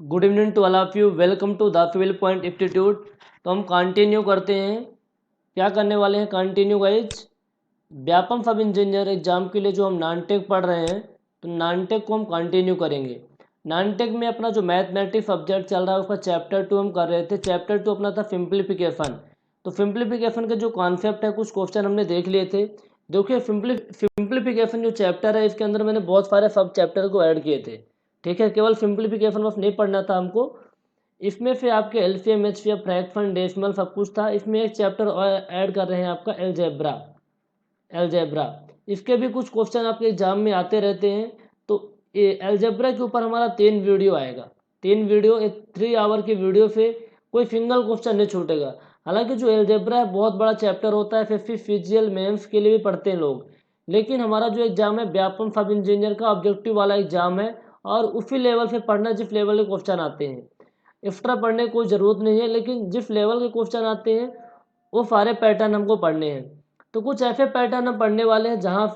Good evening to all of you, welcome to the fuel point institute. तो हम continue करते हैं। क्या करने वाले हैं? Continue guys. व्यापम सब इंजीनियर एग्जाम के लिए जो हम नॉन-टेक पढ़ रहे हैं, तो नॉन-टेक को हम कंटिन्यू करेंगे। नॉन-टेक में अपना जो मैथमेटिक्स सब्जेक्ट चल रहा है उसका चैप्टर 2 हम कर रहे थे। चैप्टर 2 अपना था सिंप्लीफिकेशन। तो सिंप्लीफिकेशन के जो कॉन्सेप्ट है, कुछ क्वेश्चन हमने देख लिए थे। देखिए, सिंप्लीफिकेशन जो चैप्टर है इसके अंदर मैंने बहुत सारे सब चैप्टर को ऐड किए थे। ठीक है, केवल सिंप्लीफिकेशन बस नहीं पढ़ना था हमको। इसमें फिर आपके एलसीएम, एचसीएफ, फ्रैक्शन, डेसिमल सब कुछ था। इसमें एक चैप्टर और ऐड कर रहे हैं आपका एलजेब्रा। इसके भी कुछ क्वेश्चन आपके एग्जाम में आते रहते हैं। तो ये एलजेब्रा के ऊपर हमारा 3 वीडियो आएगा। 3 वीडियो, 3 आवर की वीडियो से कोई सिंगल क्वेश्चन नहीं छूटेगा। हालांकि जो एलजेब्रा है बहुत बड़ा चैप्टर होता है, फिर फिजिकल मेंस के लिए भी पढ़ते हैं लोग। लेकिन हमारा जो एग्जाम है व्यापम सब इंजीनियर का ऑब्जेक्टिव वाला एग्जाम है, और उसी लेवल से पढ़ना जिस लेवल के क्वेश्चन आते हैं। एक्स्ट्रा पढ़ने की कोई ज़रूरत नहीं है, लेकिन जिस लेवल के क्वेश्चन आते हैं वो सारे पैटर्न हमको पढ़ने हैं। तो कुछ ऐसे पैटर्न हम पढ़ने वाले हैं जहाँ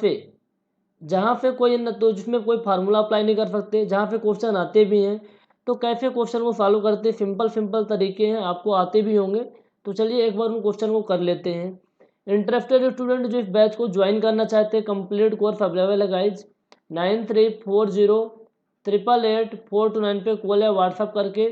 पे कोई न, तो जिसमें कोई फार्मूला अप्लाई नहीं कर सकते, जहाँ पे क्वेश्चन आते भी हैं तो कैसे क्वेश्चन को सॉल्व करते हैं, सिंपल तरीके हैं, आपको आते भी होंगे। तो चलिए एक बार उन क्वेश्चन को कर लेते हैं। इंटरेस्टेड स्टूडेंट जो इस बैच को ज्वाइन करना चाहते हैं, कंप्लीट कोर्स अवेलेबल है गाइज। 9340888429 पे कॉल या व्हाट्सअप करके,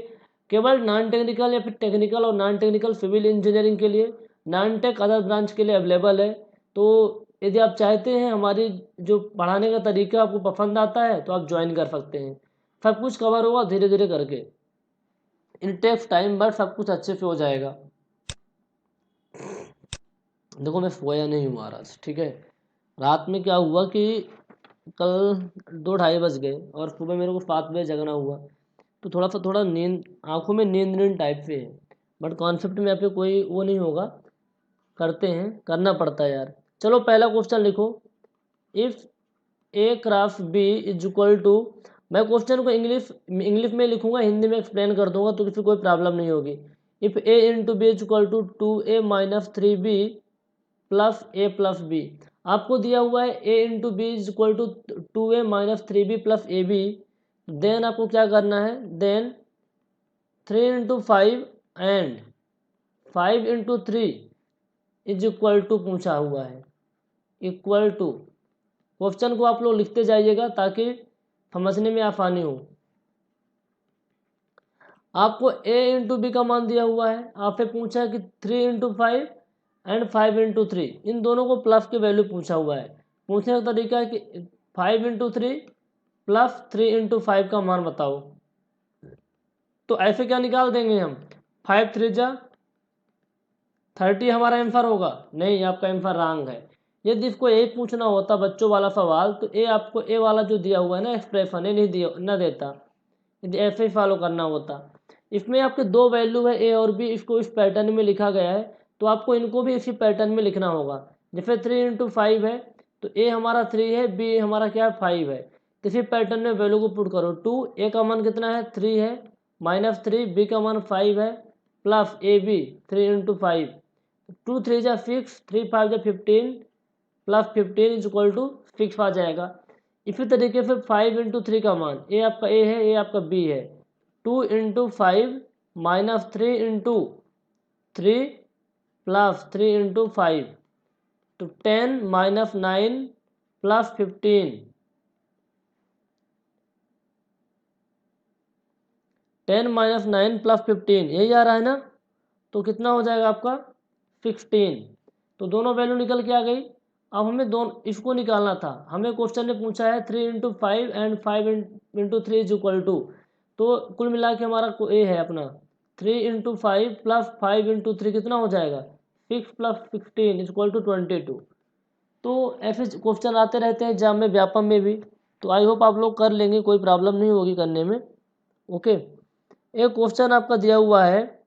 केवल नॉन टेक्निकल या फिर टेक्निकल और नॉन टेक्निकल सिविल इंजीनियरिंग के लिए, नॉन टेक अदर ब्रांच के लिए अवेलेबल है। तो यदि आप चाहते हैं, हमारी जो पढ़ाने का तरीका आपको पसंद आता है, तो आप ज्वाइन कर सकते हैं। सब कुछ कवर होगा धीरे धीरे करके, इन टेक्स टाइम, बट सब कुछ अच्छे से हो जाएगा। देखो, मैं सोया नहीं हूँ महाराज, ठीक है। रात में क्या हुआ कि कल 2 ढाई बज गए और सुबह मेरे को 7 बजे जगना हुआ। तो थोड़ा नींद, आंखों में नींद नींद टाइप से है। बट कॉन्सेप्ट में यहाँ पे कोई वो नहीं होगा, करते हैं, करना पड़ता है यार। चलो पहला क्वेश्चन लिखो। If a craft B is equal to, मैं क्वेश्चन को इंग्लिश में लिखूंगा, हिंदी में एक्सप्लेन कर दूंगा, तो किसी कोई प्रॉब्लम नहीं होगी। If a into b is equal to 2a-3b plus a plus b. आपको दिया हुआ है a into b is equal to 2a-3b plus A b. Then आपको क्या करना है, then 3 into 5 and 5 into 3 is equal to पूछा हुआ है, इक्वल टू। क्वेश्चन को आप लोग लिखते जाइएगा ताकि समझने में आसानी हो। आपको a इंटू बी का मान दिया हुआ है, आपसे पूछा है कि 3 into 5 एंड 5 into 3, इन दोनों को प्लस की वैल्यू पूछा हुआ है। पूछने का तरीका है कि 5 into 3 प्लस 3 into 5 का मान बताओ। तो ऐसे क्या निकाल देंगे हम, 5 3 जा 30 हमारा आंसर होगा। नहीं, आपका आंसर रॉन्ग है। यदि इसको ए पूछना होता बच्चों वाला सवाल, तो ए आपको ए वाला जो दिया हुआ है ना एक्सप्रेशन, ए नहीं दिया न देता, यदि ऐसे ही फॉलो करना होता। इसमें आपके 2 वैल्यू है ए और बी, इसको इस पैटर्न में लिखा गया है, तो आपको इनको भी इसी पैटर्न में लिखना होगा। जैसे 3 into 5 है, तो ए हमारा 3 है, बी हमारा क्या है 5 है। तो इसी पैटर्न में वैल्यू को पुट करो। 2 ए का मान कितना है 3 है, -3 बी का मान 5 है, प्लस ए बी 3 into 5, 2 3 जा 6, 3 5 जा 15, प्लस 15 इज इक्वल टू 6 आ जाएगा। इसी तरीके से 5 into 3 का मान, ए आपका ए है, ए आपका बी है। 2 into 5 -3 into 3 प्लस 3 into 5, तो 10 -9 प्लस 15, 10 - 9 प्लस 15, यही आ रहा है ना। तो कितना हो जाएगा आपका 16। तो दोनों वैल्यू निकल के आ गई। अब हमें दोनों इसको निकालना था। हमें क्वेश्चन ने पूछा है 3 into 5 and 5 into 3 is equal to, तो कुल मिला के हमारा ए है अपना 3 into 5 प्लस 5 into 3 कितना हो जाएगा 6 प्लस 16 इज इक्वल टू 22। तो ऐसे क्वेश्चन आते रहते हैं एग्जाम में, व्यापम में भी। तो आई होप आप लोग कर लेंगे, कोई प्रॉब्लम नहीं होगी करने में। ओके, एक क्वेश्चन आपका दिया हुआ है,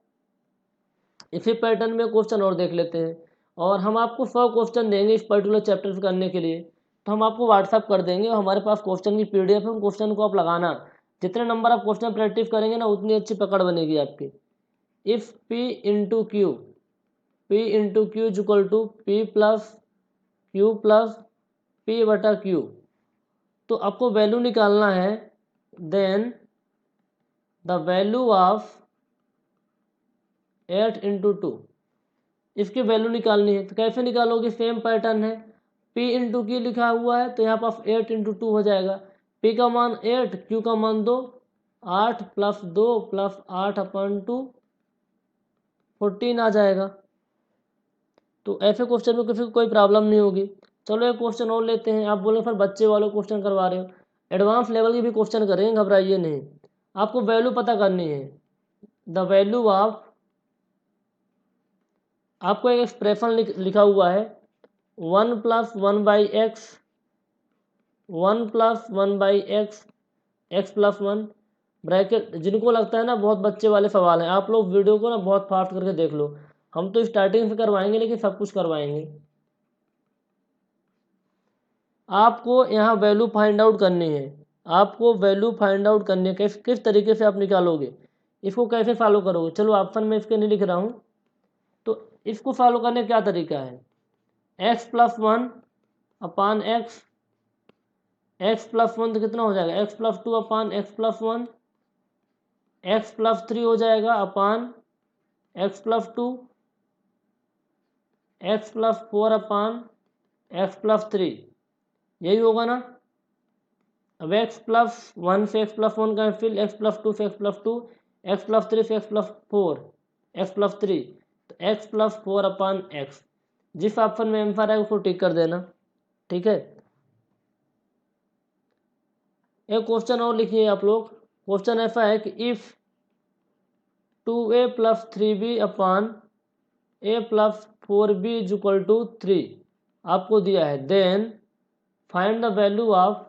इसी पैटर्न में क्वेश्चन और देख लेते हैं। और हम आपको 100 क्वेश्चन देंगे इस पर्टिकुलर चैप्टर करने के लिए। तो हम आपको व्हाट्सअप कर देंगे, हमारे पास क्वेश्चन की पीडीएफ है, उन क्वेश्चन को आप लगाना। जितने नंबर आप क्वेश्चन प्रैक्टिस करेंगे ना, उतनी अच्छी पकड़ बनेगी आपकी। If P into Q is equal to P+Q+P/Q, तो आपको वैल्यू निकालना है। Then the value of 8 into 2, इसकी वैल्यू निकालनी है। तो कैसे निकालोगे, सेम पैटर्न है, P इंटू Q लिखा हुआ है तो यहाँ पर 8 इंटू 2 हो जाएगा। P का मान 8, Q का मान 2, 8 प्लस 2 प्लस 8/2 14 आ जाएगा। तो ऐसे क्वेश्चन में किसी को कोई प्रॉब्लम नहीं होगी। चलो एक क्वेश्चन और लेते हैं। आप बोले फिर बच्चे वाले क्वेश्चन करवा रहे हो, एडवांस लेवल के भी क्वेश्चन करेंगे, घबराइए नहीं। आपको वैल्यू पता करनी है, द वैल्यू ऑफ, आपको एक एक्सप्रेशन लिखा हुआ है 1 + 1/x, 1 + 1/x, x + 1 ब्रैकेट। जिनको लगता है ना बहुत बच्चे वाले सवाल हैं, आप लोग वीडियो को ना बहुत फास्ट करके देख लो। हम तो स्टार्टिंग से करवाएंगे लेकिन सब कुछ करवाएंगे। आपको यहाँ वैल्यू फाइंड आउट करनी है, आपको वैल्यू फाइंड आउट करनी है। किस तरीके से आप निकालोगे, इसको कैसे फॉलो करोगे। चलो ऑप्शन में इसके नहीं लिख रहा हूँ, तो इसको फॉलो करने का क्या तरीका है, x + 1/x, x + 1 तो कितना हो जाएगा, x + 2/x + 1, x + 3 हो जाएगा x + 2, x + 4/x + 3, यही होगा ना। अब x + 1 से x + 1 कैंसिल, x + 2 से x + 2, x + 3 से x + 4, x + 3, तो x + 4/x। जिस ऑप्शन में आंसर है उसको टिक कर देना, ठीक है। एक क्वेश्चन और लिखिए आप लोग। क्वेश्चन ऐसा है कि इफ 2a + 3b/a + 4b = 3 आपको दिया है, then find the value of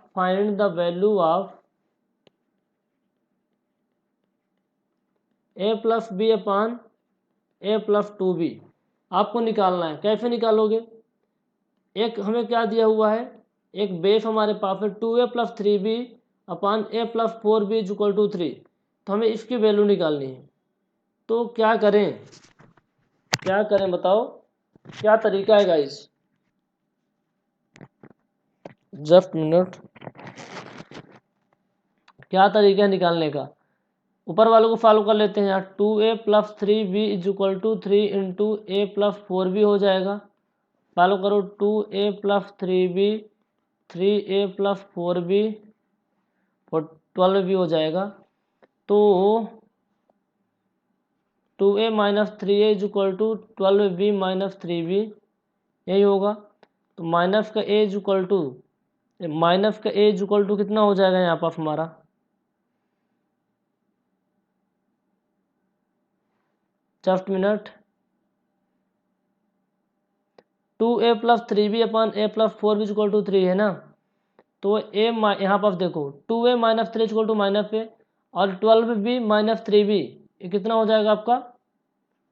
a + b/a + 2b आपको निकालना है। कैसे निकालोगे, एक हमें क्या दिया हुआ है, एक बेस हमारे पास है 2a + 3b/a + 4b = 3, तो हमें इसकी वैल्यू निकालनी है। तो क्या करें बताओ, क्या तरीका है गाइस, जस्ट मिनट। क्या तरीका है निकालने का, ऊपर वालों को फॉलो कर लेते हैं यार। 2a + 3b = 3 into a + 4b हो जाएगा। फॉलो करो, 2a + 3b, 3a + 4b, 12b हो जाएगा। तो 2a - 3a = 12b - 3b, यही होगा। तो माइनस का a = कितना हो जाएगा यहाँ पर हमारा, just minute. 2a + 3b/a + 4b = 3 है ना। तो a यहाँ पर देखो 2a - 3 = -a, और 12b - 3b ये कितना हो जाएगा आपका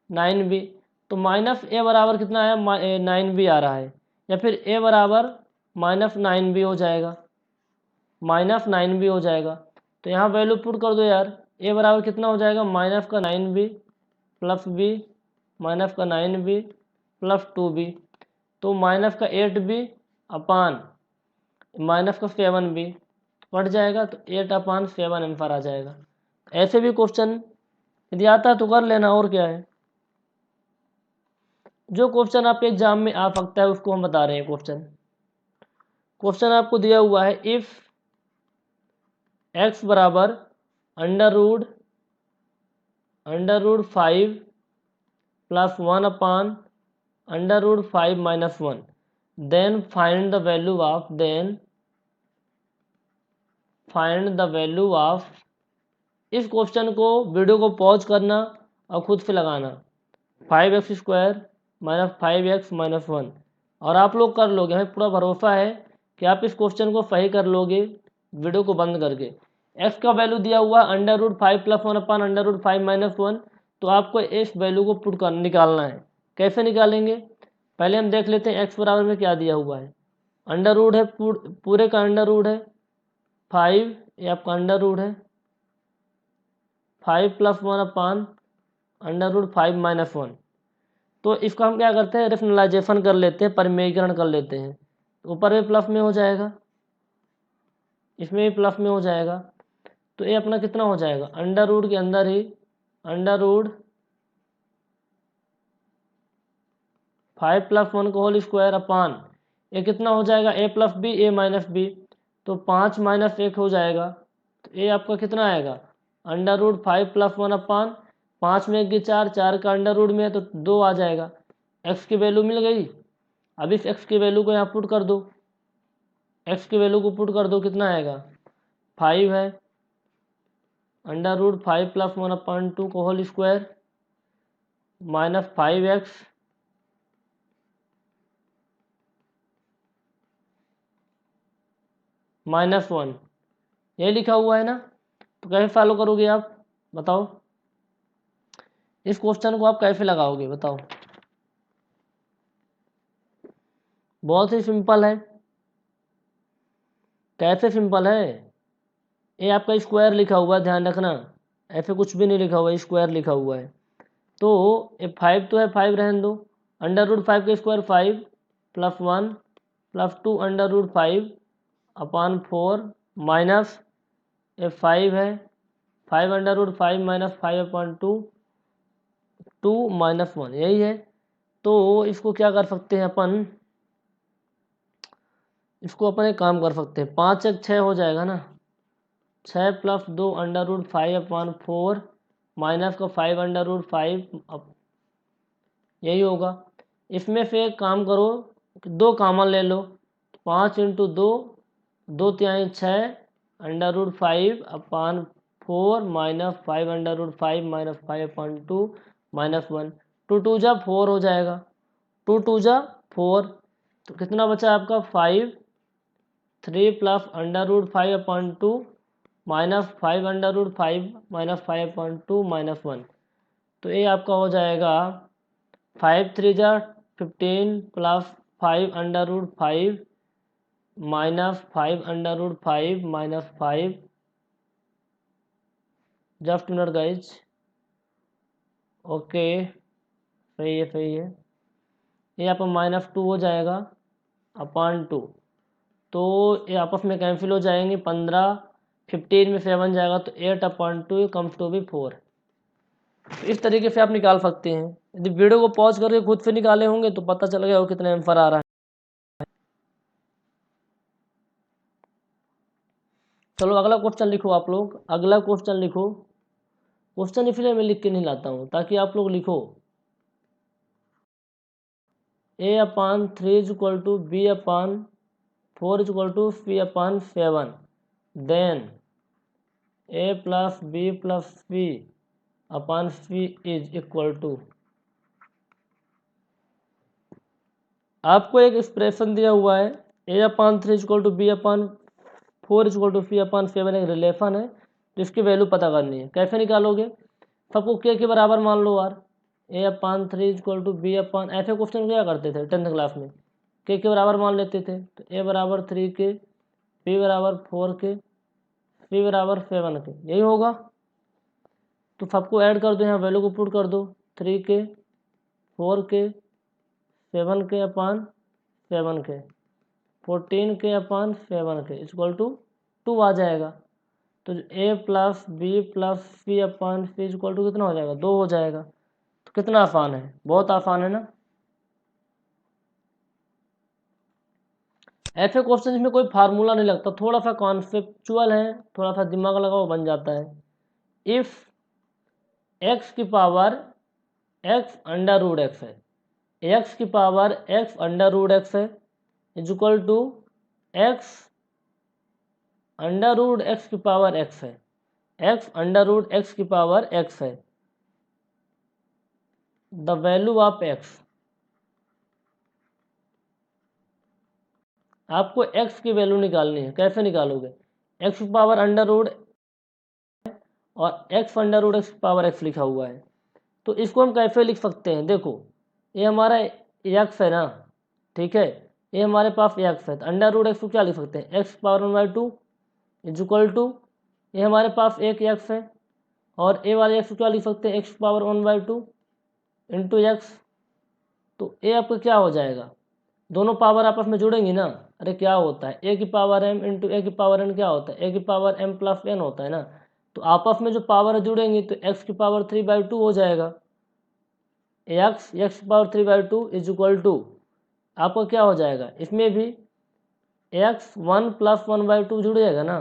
9b। तो -a बराबर कितना है, 9b आ रहा है, या फिर a बराबर -9b हो जाएगा, -9b हो जाएगा। तो यहाँ वैल्यू पुट कर दो यार, a बराबर कितना हो जाएगा, -9b + b -9b + 2b, तो -8b अपान -7b कट जाएगा, तो 8/7 आंसर आ जाएगा। ऐसे भी क्वेश्चन यदि आता है तो कर लेना, और क्या है। जो क्वेश्चन आपके एग्जाम में आ सकता है उसको हम बता रहे हैं। क्वेश्चन आपको दिया हुआ है, इफ x बराबर √5 + 1/√5 - 1, then find the value of, इस क्वेश्चन को वीडियो को पॉज करना और खुद से लगाना, 5x² - 5x - 1, और आप लोग कर लोगे, हमें पूरा भरोसा है कि आप इस क्वेश्चन को सही कर लोगे वीडियो को बंद करके। x का वैल्यू दिया हुआ √5 + 1/√5 - 1, तो आपको इस वैल्यू को पुट कर निकालना है। कैसे निकालेंगे, पहले हम देख लेते हैं x बराबर में क्या दिया हुआ है। अंडर है, पूरे का अंडर है 5, ये आपका अंडर है 5 + 1/√5 - 1। तो इसको हम क्या करते हैं, रेशनलाइजेशन कर लेते हैं, परिमेयीकरण कर लेते हैं। तो ऊपर में प्लस में हो जाएगा, इसमें भी प्लस में हो जाएगा, तो ये अपना कितना हो जाएगा, अंडर रूट के अंदर ही अंडर रूट 5 + 1 का होल स्क्वायर अपान ये कितना हो जाएगा, a + b a - b, तो 5 - 1 हो जाएगा। तो ये आपका कितना आएगा, अंडर रूट 5 + 1 अपान 5 में 1 की 4, 4 का अंडर रूट में है तो 2 आ जाएगा। x की वैल्यू मिल गई। अब इस x की वैल्यू को यहाँ पुट कर दो, x की वैल्यू को पुट कर दो, कितना आएगा 5 है, अंडर रूट 5 + 1 अपान 2 का होल स्क्वायर -5x -1, ये लिखा हुआ है ना। तो कैसे फॉलो करोगे आप बताओ, इस क्वेश्चन को आप कैसे लगाओगे बताओ। बहुत ही सिंपल है। कैसे सिंपल है, ये आपका स्क्वायर लिखा हुआ है, ध्यान रखना, ऐसे कुछ भी नहीं लिखा हुआ है, स्क्वायर लिखा हुआ है। तो ये 5 तो है, 5 रहने दो, अंडर रूट 5 का स्क्वायर 5 + 1 + 2 अंडर रूट 5 अपान 4 माइनस ये 5 है, 5 अंडर रूट 5 - 5 अपान 2 2 - 1, यही है। तो इसको क्या कर सकते हैं अपन, इसको अपन एक काम कर सकते हैं, 5 1 6 हो जाएगा ना, 6 + 2 अंडर रूट 5 अपान 4 माइनस का 5 अंडर रूट 5, यही होगा। इसमें से एक काम करो, 2 कॉमन ले लो, 5 × 2 2 तिहाई 6 अंडर रूट 5 अपान 4 माइनस 5 अंडर रूट 5 - 5 अपान 2 -1, 2 2 जा 4 हो जाएगा, 2 2 जा 4, तो कितना बचा आपका 5 3 + अंडर रूट 5 अपान 2 -5 अंडर रूट 5 - 5 अपान 2 -1, तो ये आपका हो जाएगा 5 3 जा 15 + 5 under root 5 -5 under root 5 -5, just minute guys, okay सही है सही है। ये आपका -2 हो जाएगा अपान 2, तो ये आपस में कैंसिल हो जाएंगे, 15 15 में 7 जाएगा तो 8 अपान 2 कम्स टू बी 4। इस तरीके से आप निकाल सकते हैं। यदि वीडियो को पॉज करके खुद से निकाले होंगे तो पता चल गया हो कितना आंसर आ रहा है। चलो अगला क्वेश्चन लिखो आप लोग, अगला क्वेश्चन लिखो। क्वेश्चन इसलिए मैं लिख के नहीं लाता हूँ ताकि आप लोग लिखो, a/3 = b/4 = c/7, then a + b + c/c is equal to, आपको एक एक्सप्रेशन दिया हुआ है, a/3 = b/4 = c/7 एक रिलेशन है जिसकी वैल्यू पता करनी है। कैसे निकालोगे, सबको के बराबर मान लो यार, a/3 = b, ऐसे क्वेश्चन क्या करते थे 10th क्लास में, के बराबर मान लेते थे। तो a = 3 के, b = 4 के, c = 7 के, यही होगा। तो सबको ऐड कर दो, यहाँ वैल्यू को पुट कर दो, 3 के 4 के 7 के अपान 7 के 14 के अपान 7 के इक्वल टू 2 आ जाएगा। तो a + b + c/c equal to कितना हो जाएगा, 2 हो जाएगा। तो कितना आसान है, बहुत आसान है ना। ऐसे क्वेश्चन में कोई फार्मूला नहीं लगता, थोड़ा सा कॉन्सेप्चुअल है, थोड़ा सा दिमाग लगाओ बन जाता है। इफ x की power x under root x है, x की power x under root x है is equal to x under root x की पावर x है, x अंडर रूट x की पावर x है, द वैल्यू ऑफ x, आपको x की value निकालनी है। कैसे निकालोगे, x की पावर अंडर रूट और x अंडर रूट x की पावर x लिखा हुआ है, तो इसको हम कैसे लिख सकते हैं, देखो ये हमारा x है ना, ठीक है, ये हमारे पास x है, तो अंडर रूट x को क्या लिख सकते हैं, x power 1/2 is equal to, ये हमारे पास एक x है और a वाले x को क्या लिख सकते हैं, x पावर 1/2 इंटू x, तो a आपका क्या हो जाएगा, दोनों पावर आपस में जुड़ेंगी ना, अरे क्या होता है, ए की पावर एम इंटू ए की पावर एन क्या होता है, ए की पावर एम प्लस एन होता है ना। तो आपस में जो पावर जुड़ेंगी तो एक्स की पावर 3/2 हो जाएगा। एक्स की पावर 3/2 इज इक्वल टू आपका क्या हो जाएगा, इसमें भी एक्स 1 + 1/2 जुड़ जाएगा ना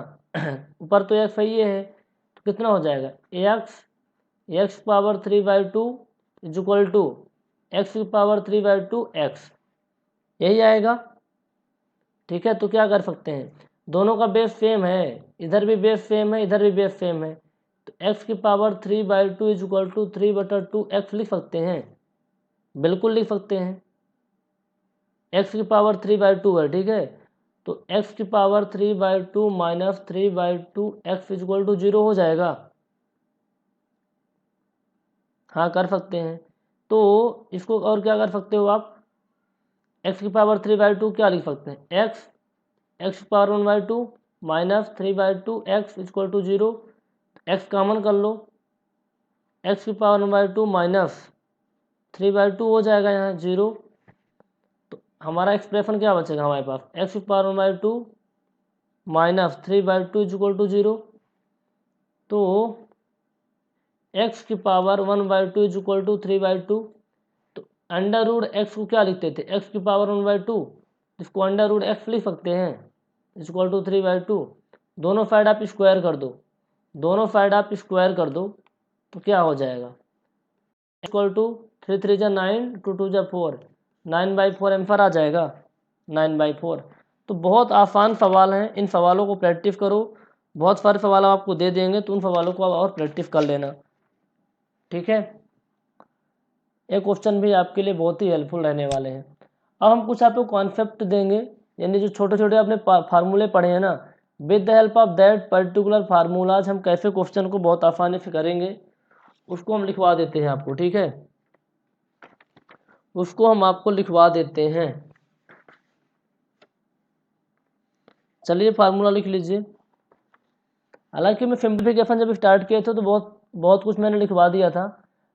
ऊपर तो एक्स है ये है, तो कितना हो जाएगा, x power 3/2 is equal to x की पावर 3/2 एक्स, यही आएगा। ठीक है, तो क्या कर सकते हैं, दोनों का बेस सेम है, इधर भी बेस सेम है, इधर भी बेस सेम है, तो एक्स की power 3/2 is equal to 3/2 x लिख सकते हैं, बिल्कुल लिख सकते हैं। एक्स की पावर 3/2 है, ठीक है, तो एक्स की power 3/2 minus 3/2 x is equal to 0 हो जाएगा। हाँ कर सकते हैं। तो इसको और क्या कर सकते हो आप, एक्स की पावर 3/2 क्या लिख सकते हैं, एक्स की power 1/2 minus 3/2 x equal to 0, x common कर लो, एक्स की पावर 1/2 माइनस 3/2 हो जाएगा यहाँ 0, तो हमारा एक्सप्रेशन क्या बचेगा हमारे पास, एक्स की पावर 1/2 माइनस 3/2 इक्वल टू 0, तो एक्स की पावर 1/2 इज इक्वल टू 3/2, तो अंडर रूट एक्स को क्या लिखते थे, एक्स की पावर 1/2, इसको अंडर रूट एक्स लिख सकते हैं इज इक्वल टू 3/2, दोनों साइड आप स्क्वायर कर दो, दोनों साइड आप स्क्वायर कर दो, तो क्या हो जाएगा, इक्वल टू 3 3 जा 9, 2 2 जा 4, 9/4 आंसर आ जाएगा, 9/4। तो बहुत आसान सवाल हैं, इन सवालों को प्रैक्टिस करो, बहुत सारे सवाल आपको दे देंगे तो उन सवालों को और प्रैक्टिस कर लेना। ठीक है, ये क्वेश्चन भी आपके लिए बहुत ही हेल्पफुल रहने वाले हैं। अब हम कुछ आपको कॉन्सेप्ट देंगे, यानी जो छोटे छोटे आपने फार्मूले पढ़े हैं ना, with the help of that particular formulas हम कैसे क्वेश्चन को बहुत आसानी से करेंगे उसको हम लिखवा देते हैं आपको। ठीक है, उसको हम आपको लिखवा देते हैं। चलिए फार्मूला लिख लीजिए। हालांकि मैं सिंप्लीफिकेशन जब स्टार्ट किए थे तो बहुत बहुत कुछ मैंने लिखवा दिया था,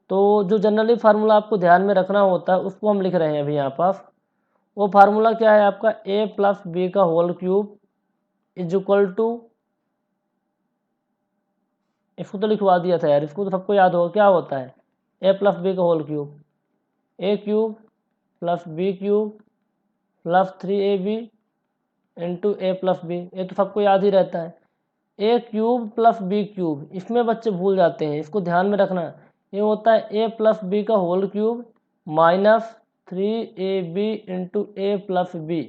तो जो जनरली फार्मूला आपको ध्यान में रखना होता है उसको हम लिख रहे हैं अभी यहाँ पास। वो फार्मूला क्या है आपका, a प्लस बी का whole cube is equal to, इसको तो लिखवा दिया था यार, इसको तो सबको याद होगा, क्या होता है a प्लस बी का whole cube, a cube plus B cube plus 3ab into A plus B, ये तो सबको याद ही रहता है। ए क्यूब प्लस बी क्यूब, इसमें बच्चे भूल जाते हैं, इसको ध्यान में रखना, ये होता है ए प्लस बी का whole cube minus 3ab into A plus b,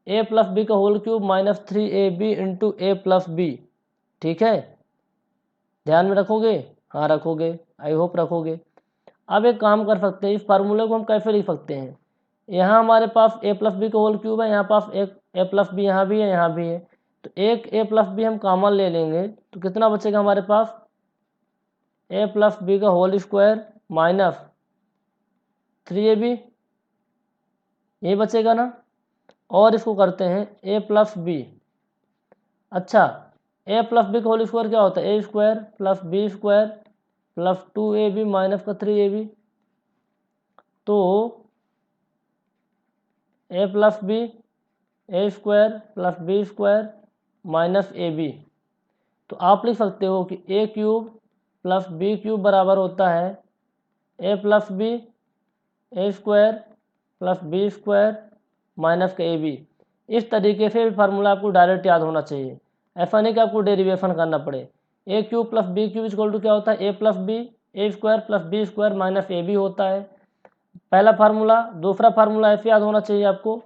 a plus B का whole cube minus 3ab into ए प्लस बी। ठीक है, ध्यान में रखोगे, हाँ रखोगे, आई होप रखोगे। अब एक काम कर सकते हैं, इस फार्मूले को हम कैसे लिख सकते हैं, यहाँ हमारे पास ए प्लस बी का होल क्यूब है, यहाँ पास एक ए प्लस बी यहाँ भी है, यहाँ भी है, तो एक ए प्लस बी हम कॉमन ले लेंगे तो कितना बचेगा हमारे पास, ए प्लस बी का होल स्क्वायर माइनस 3ab, यही बचेगा ना। और इसको करते हैं ए प्लस बी, अच्छा ए प्लस बी का होल स्क्वायर क्या होता है, a square plus b square plus 2ab minus का 3ab, तो a plus b A square plus b square minus a B, तो आप लिख सकते हो कि a cube plus B cube बराबर होता है a plus b A square plus b square minus का ए बी। इस तरीके से भी फार्मूला आपको डायरेक्ट याद होना चाहिए, ऐसा नहीं कि आपको डेरिवेशन करना पड़े। A cube plus B cube equal to क्या होता है, a plus b A square plus b square minus a b होता है, पहला फार्मूला। दूसरा फार्मूला ऐसे याद होना चाहिए आपको,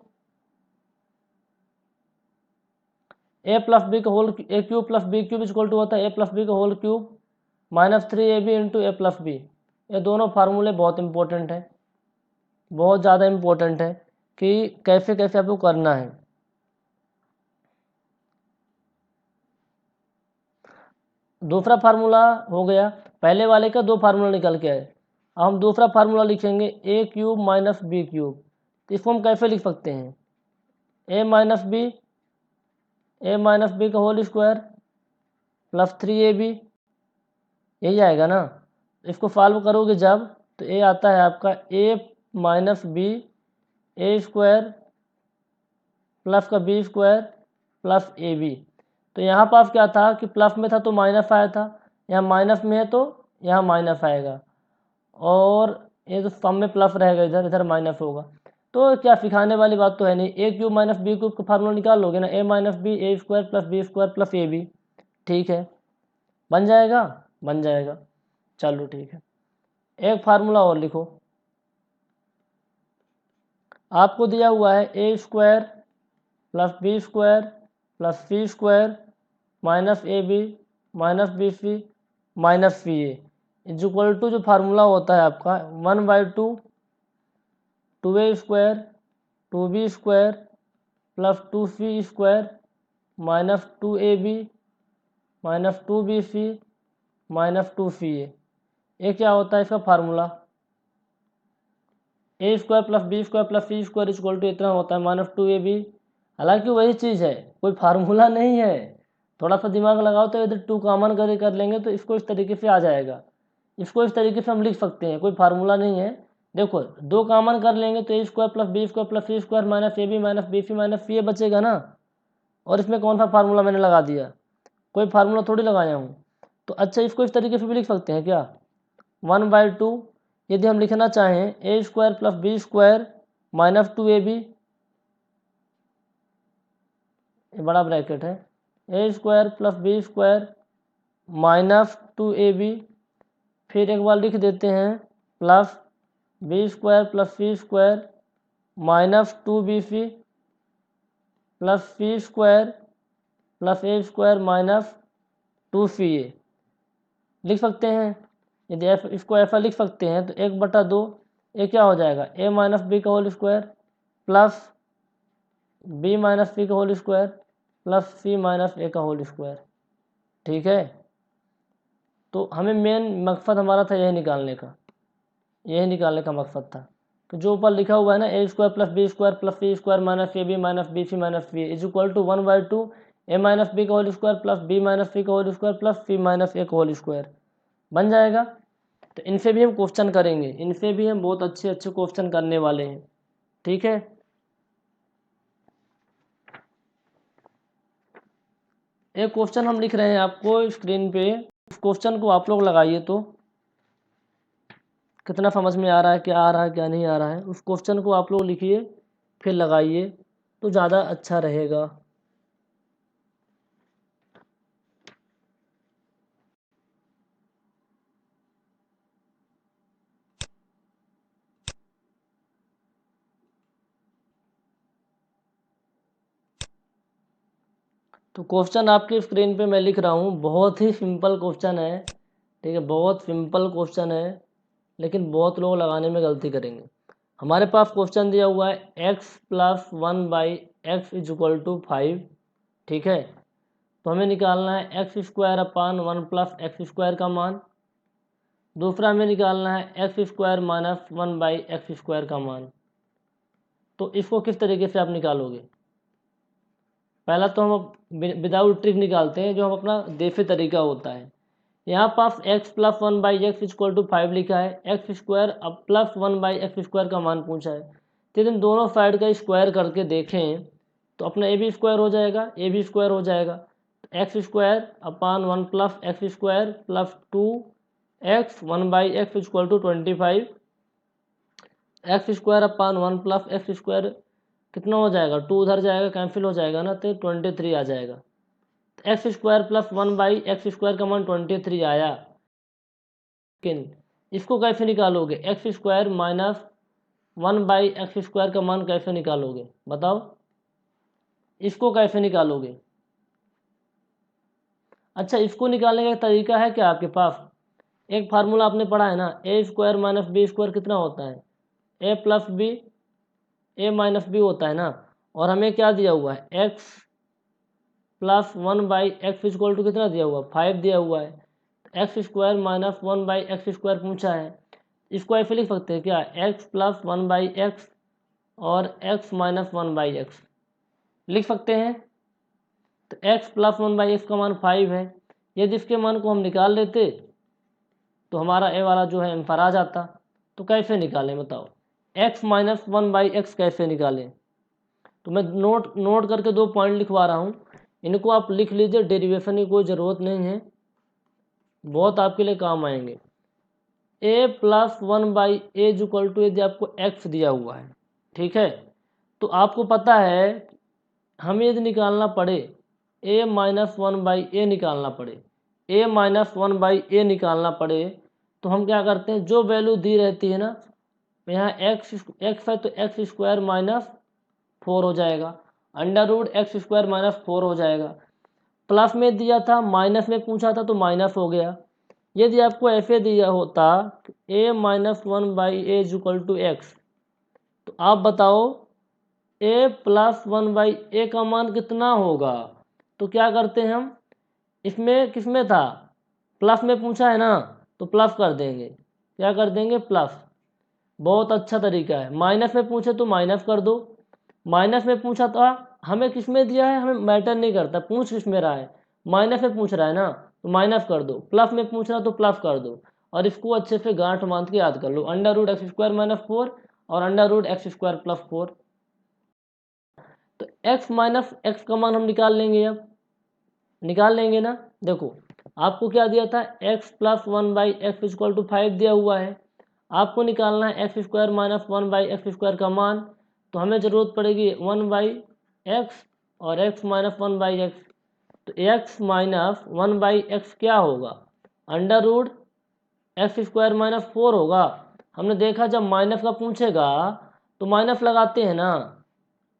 ए प्लस बी का whole a cube plus B cube equal to होता है ए प्लस बी का whole cube minus 3ab into ए प्लस बी। ये दोनों फार्मूले बहुत इंपॉर्टेंट है, बहुत ज़्यादा इंपॉर्टेंट है कि कैसे कैसे आपको करना है। दूसरा फार्मूला हो गया, पहले वाले का दो फार्मूला निकल के आए, अब हम दूसरा फार्मूला लिखेंगे ए क्यूब माइनस बी क्यूब, तो इसको हम कैसे लिख सकते हैं, ए माइनस बी का होल स्क्वायर प्लस 3ab, यही आएगा ना। इसको सॉल्व करोगे जब तो ये आता है आपका A minus B A square plus का B square plus A B. तो यहाँ पास क्या था कि प्लस में था तो माइनस आया था, यहाँ माइनस में है तो यहाँ माइनस आएगा, और ये तो सम में प्लस रहेगा, इधर इधर माइनस होगा। तो क्या सिखाने वाली बात तो है नहीं, a cube minus b cube का फार्मूला निकाल लोगे ना, a minus B A square plus b square plus A b. ठीक है, बन जाएगा, बन जाएगा। चलो ठीक है, एक फार्मूला और लिखो। आपको दिया हुआ है a square plus b square plus c square minus a b minus b c minus c a is equal to, जो फार्मूला होता है आपका 1/2 2a square 2b square plus 2c square minus 2ab minus 2bc minus 2ca। ये क्या होता है इसका formula, a square plus b square plus c square equal to इतना होता है माइनस 2ab। हालांकि वही चीज़ है, कोई फार्मूला नहीं है, थोड़ा सा दिमाग लगाओ तो इधर 2 कॉमन कर लेंगे तो इसको इस तरीके से आ जाएगा। इसको इस तरीके से हम लिख सकते हैं, कोई फार्मूला नहीं है। देखो 2 कॉमन कर लेंगे तो a square plus b square plus c square minus a b minus b c minus c a बचेगा ना। और इसमें कौन सा फार्मूला मैंने लगा दिया, कोई फार्मूला थोड़ी लगाया हूँ। तो अच्छा, इसको इस तरीके से भी लिख सकते हैं क्या, 1/2 यदि हम लिखना चाहें a square plus b square minus 2ab, ये बड़ा ब्रैकेट है, a square plus b square minus 2ab, फिर एक बार लिख देते हैं plus b square plus c square minus 2bc plus c square plus a square minus 2ca लिख सकते हैं। यदि इसको ऐसा लिख सकते हैं तो 1/2 ये क्या हो जाएगा, ए माइनस बी का whole square plus b minus c का whole square plus c minus a का होल स्क्वायर। ठीक है, तो हमें मेन मकसद हमारा था यही निकालने का मकसद था कि जो ऊपर लिखा हुआ है ना, a square plus b square plus c square minus a b minus b c minus c is equal to 1/2 a minus b का whole square plus b minus c का whole square plus c minus a का whole square बन जाएगा। तो इनसे भी हम question करेंगे, इनसे भी हम बहुत अच्छे अच्छे क्वेश्चन करने वाले हैं। ठीक है, एक क्वेश्चन हम लिख रहे हैं आपको स्क्रीन पे, उस क्वेश्चन को आप लोग लगाइए तो कितना समझ में आ रहा है, क्या आ रहा है क्या नहीं आ रहा है, उस क्वेश्चन को आप लोग लिखिए फिर लगाइए तो ज़्यादा अच्छा रहेगा। तो क्वेश्चन आपकी स्क्रीन पे मैं लिख रहा हूँ, बहुत ही सिंपल क्वेश्चन है। ठीक है, बहुत सिंपल क्वेश्चन है, लेकिन बहुत लोग लगाने में गलती करेंगे। हमारे पास क्वेश्चन दिया हुआ है x plus 1/x is equal to 5। ठीक है, तो हमें निकालना है x square upon 1 plus x square का मान। दूसरा हमें निकालना है x square minus 1/x square का मान। तो इसको किस तरीके से आप निकालोगे, पहला तो हम विदाउट ट्रिक निकालते हैं, जो हम अपना देसी तरीका होता है। यहाँ पास x plus 1/x equal to 5 लिखा है, एक्स स्क्वायर अब प्लस 1/x स्क्वायर का मान पूछा है। तो यदि दोनों साइड का स्क्वायर करके देखें तो अपना ए बी स्क्वायर हो जाएगा, ए बी स्क्वायर हो जाएगा, x square upon 1 plus x square plus 2x 1/x equal to 25, x square upon 1 plus x square कितना हो जाएगा, 2 उधर जाएगा कैंसिल हो जाएगा ना, तो 23 आ जाएगा। X square plus 1/x square का मान 23 आया। लेकिन इसको कैसे निकालोगे, x square minus 1/x square का मान कैसे निकालोगे बताओ, इसको कैसे निकालोगे। अच्छा, इसको निकालने का तरीका है क्या आपके पास, एक फार्मूला आपने पढ़ा है ना, a square minus B square कितना होता है, a plus b A minus B होता है ना। और हमें क्या दिया हुआ है, x plus 1/x equal to कितना दिया हुआ, 5 दिया हुआ है। X square minus 1/x square पूछा है, इसको ऐसे लिख सकते हैं क्या, एक्स प्लस 1/x और x माइनस 1/x लिख सकते हैं। तो x प्लस 1/x का मान 5 है, यदि इसके मान को हम निकाल लेते तो हमारा ए वाला जो है आंसर आ जाता। तो कैसे निकालें बताओ, x माइनस 1/x कैसे निकालें, तो मैं नोट करके 2 पॉइंट लिखवा रहा हूँ, इनको आप लिख लीजिए, डेरिवेशन की कोई ज़रूरत नहीं है, बहुत आपके लिए काम आएंगे। a plus 1/a equal to, यदि आपको x दिया हुआ है, ठीक है, तो आपको पता है हमें यदि निकालना पड़े a माइनस 1/a निकालना पड़े, a माइनस 1/a निकालना पड़े, तो हम क्या करते हैं, जो वैल्यू दी रहती है ना, यहाँ x है तो x स्क्वायर माइनस 4 हो जाएगा, under root x square minus 4 हो जाएगा। प्लस में दिया था, माइनस में पूछा था तो माइनस हो गया। यदि आपको ऐसे दिया होता a minus 1/a equal to x, तो आप बताओ a प्लस 1/a का मान कितना होगा। तो क्या करते हैं हम, इसमें किसमें था, प्लस में पूछा है ना, तो प्लस कर देंगे, क्या कर देंगे, प्लस। बहुत अच्छा तरीका है। माइनस में पूछे तो माइनस कर दो, माइनस में पूछा था, हमें किस में दिया है, हमें मैटर नहीं करता पूछ किस में रहा है, माइनस में पूछ रहा है ना, तो माइनस कर दो, प्लस में पूछ रहा तो प्लस कर दो, और इसको अच्छे से गांठ बांध के याद कर लो, under root x square minus 4 और under root x square plus 4। तो x माइनस एक्स का मान हम निकाल लेंगे, अब निकाल लेंगे ना। देखो आपको क्या दिया था, x plus 1/x equal to 5 दिया हुआ है, आपको निकालना है x square minus 1/x square का मान, तो हमें ज़रूरत पड़ेगी 1/x और x माइनस 1/x। तो x माइनस 1/x क्या होगा, under root x square minus 4 होगा। हमने देखा जब माइनस का पूछेगा तो माइनस लगाते हैं ना,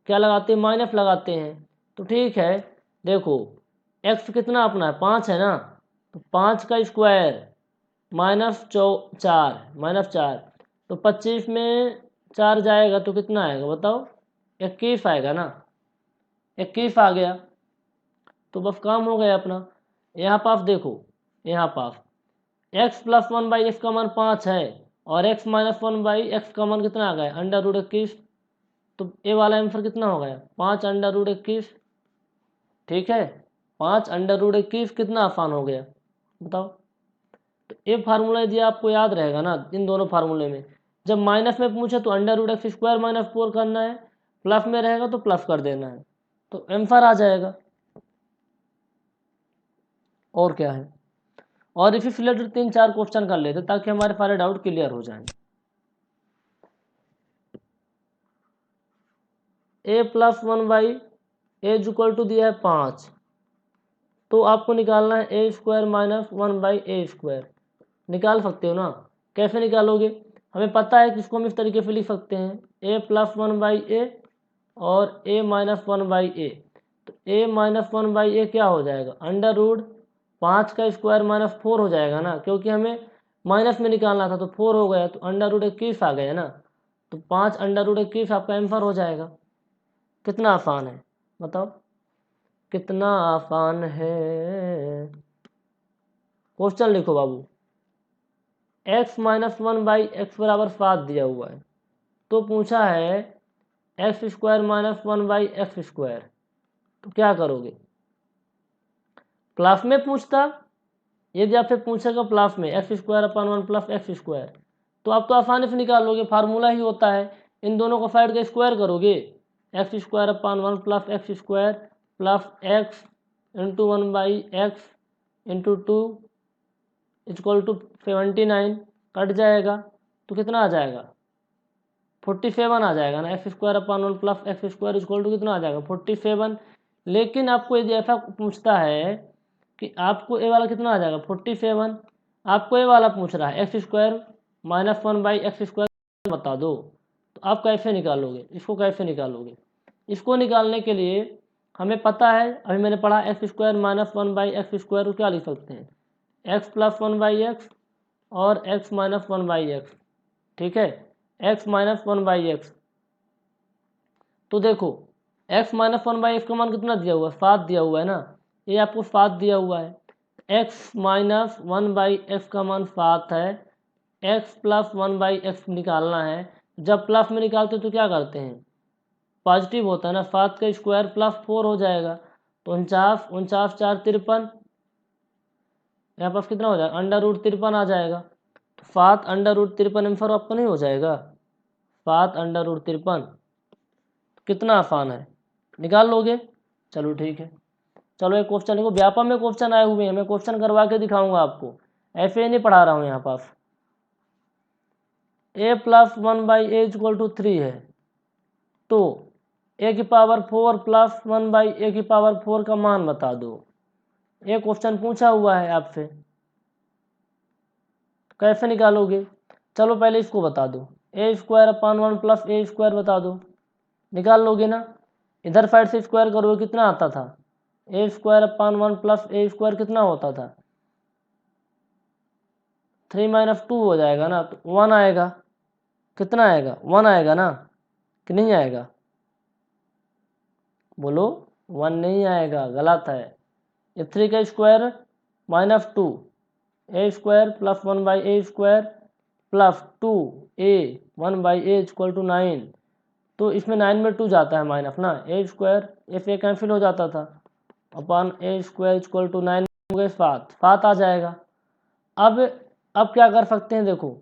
क्या लगाते हैं, माइनस लगाते हैं। तो ठीक है, देखो x कितना अपना है, 5 है ना, तो 5 का स्क्वायर माइनस 4 माइनस 4, तो 25 में 4 जाएगा तो कितना आएगा बताओ, 21 आएगा ना, 21 आ गया। तो बस काम हो गया अपना। यहाँ पास देखो, यहाँ पास x प्लस 1/x का मान 5 है और x माइनस 1/x का मान कितना आ गया, अंडर रूट 21। तो ए वाला आंसर कितना हो गया, 5 अंडर रूट 21। ठीक है, 5 अंडर रूट 21 कितना आसान हो गया बताओ। तो ये फार्मूला यदि आपको याद रहेगा ना, इन दोनों फार्मूले में जब माइनस में पूछे तो under root x square minus 4 करना है, प्लस में रहेगा तो प्लस कर देना है, तो आंसर आ जाएगा। और क्या है, और इसी से रिलेटेड 3-4 क्वेश्चन कर लेते ताकि हमारे सारे डाउट क्लियर हो जाएं। a plus 1/a equal to दिया है 5, तो आपको निकालना है a square minus 1/a square. निकाल सकते हो ना, कैसे निकालोगे, हमें पता है कि इसको हम इस तरीके से लिख सकते हैं, a प्लस 1/a और a माइनस 1/a। तो a माइनस 1/a क्या हो जाएगा, अंडर रूट 5 का स्क्वायर माइनस 4 हो जाएगा ना, क्योंकि हमें माइनस में निकालना था तो 4 हो गया, तो अंडर रूट 21 आ गया ना, तो 5 अंडर रूट 21 आपका आंसर हो जाएगा। कितना आसान है बताओ, कितना आसान है। क्वेश्चन लिखो बाबू, x माइनस 1/x बराबर 7 दिया हुआ है, तो पूछा है x square minus 1/x square, तो क्या करोगे, प्लस में पूछता, यदि आपसे पूछेगा प्लस में x square upon 1 plus x square, तो आप तो आसानी से निकाल लोगे, फार्मूला ही होता है, इन दोनों को साइड का स्क्वायर करोगे, x square upon 1 plus x square plus x into 1/x into 2 equal to 79, cut जाएगा तो कितना आ जाएगा, 47 आ जाएगा ना, x square upon 1 plus x square equal to कितना आ जाएगा, 47। लेकिन आपको यदि ऐसा पूछता है कि आपको ए वाला कितना आ जाएगा 47, आपको ए वाला पूछ रहा है x square minus 1/x square बता दो, तो आप कैसे निकालोगे, इसको कैसे निकालोगे। इसको निकालने के लिए हमें पता है, अभी मैंने पढ़ा x square minus 1/x square को क्या लिख सकते हैं, एक्स प्लस 1/x और एक्स माइनस 1/x। ठीक है, एक्स माइनस 1/x, तो देखो x माइनस 1/x का मान कितना दिया हुआ है, 7 दिया हुआ है ना, ये आपको 7 दिया हुआ है, x माइनस 1/x का मान 7 है, x प्लस 1/x निकालना है। जब प्लस में निकालते तो क्या करते हैं, पॉजिटिव होता है ना, 7 का स्क्वायर प्लस 4 हो जाएगा, तो 49, 49 4 53, यहाँ पास कितना हो जाएगा, अंडर रूट 53 आ जाएगा। तो 7 अंडर रूट 53 आंसर आपका नहीं हो जाएगा, 7 अंडर रूट 53, कितना आसान है। निकाल लोगे? चलो ठीक है। चलो एक क्वेश्चन को व्यापक में क्वेश्चन आए हुए हैं, मैं क्वेश्चन करवा के दिखाऊंगा आपको, ऐसे नहीं पढ़ा रहा हूँ यहाँ पास। a प्लस 1/a=3 है, तो a की पावर 4 प्लस 1/a की पावर 4 का मान बता दो। ये क्वेश्चन पूछा हुआ है आपसे, कैसे निकालोगे? चलो पहले इसको बता दो, a² / 1 प्लस a² बता दो, निकाल लोगे ना? इधर साइड से स्क्वायर करोगे कितना आता था? a² / 1 प्लस a² कितना होता था? 3 - 2 हो जाएगा ना, तो 1 आएगा। कितना आएगा? 1 आएगा ना, कि नहीं आएगा? बोलो, 1 नहीं आएगा, गलत है। ये 3 का square -2, a² plus 1/a² plus 2a 1/a = 9, तो इसमें 9 में 2 जाता है माइनस ना, a² ऐसे कैंसिल हो जाता था, अपन a² = 9 हो गए 7 आ जाएगा। अब क्या कर सकते हैं, देखो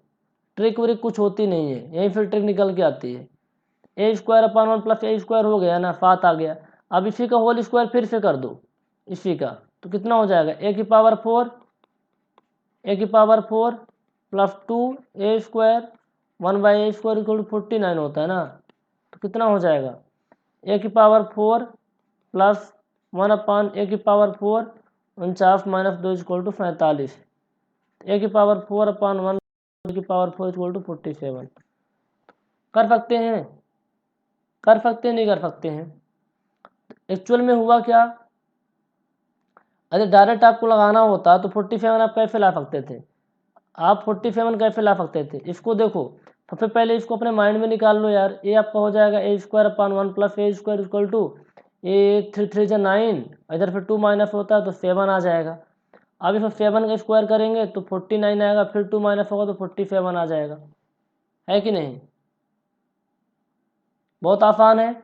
ट्रिक व्रिक कुछ होती नहीं है, यहीं फिर ट्रिक निकल के आती है। a² / 1 प्लस a² हो गया ना, 7 आ गया। अब इसी का होल स्क्वायर फिर से कर दो इसी का, तो कितना हो जाएगा? a की पावर 4 प्लस 2a² 1/a² = 49 होता है ना, तो कितना हो जाएगा? a की पावर 4 प्लस 1/a की पावर 4 49 - 2 = 45, a की पावर 4/1 की पावर 4 = 47। कर सकते हैं? कर सकते हैं, नहीं कर सकते हैं? एक्चुअल में हुआ क्या, अरे डायरेक्ट आपको लगाना होता तो 47 आप कैसे ला सकते थे? आप 47 कैसे ला सकते थे? इसको देखो, सबसे पहले इसको अपने माइंड में निकाल लो यार। ये आपका हो जाएगा a² / 1 प्लस a² = a 3 3 = 9, इधर फिर 2 माइनस होता है तो 7 आ जाएगा। अब इसमें 7 का स्क्वायर करेंगे तो 49 आएगा, फिर 2 माइनस होगा तो 47 आ जाएगा, है कि नहीं? बहुत आसान है,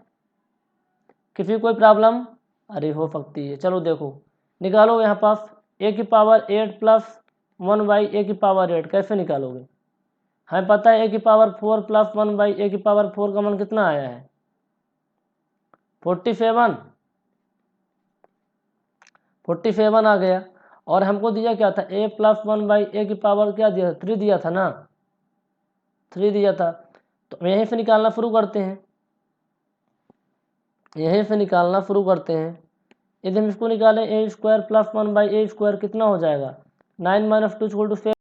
किसी कोई प्रॉब्लम? अरे हो सकती है। चलो देखो, निकालो यहाँ पास a की पावर 8 प्लस 1/a की पावर 8, कैसे निकालोगे? हमें पता है a की पावर 4 प्लस 1/a की पावर 4 का मान कितना आया है? 47 आ गया। और हमको दिया क्या था? a प्लस 1/a की पावर क्या दिया था? 3 दिया था ना, 3 दिया था। तो यहीं से निकालना शुरू करते हैं, यहीं से निकालना शुरू करते हैं। यदि हम इसको निकालें a² प्लस 1/a² कितना हो जाएगा? 9 - 2 = 7,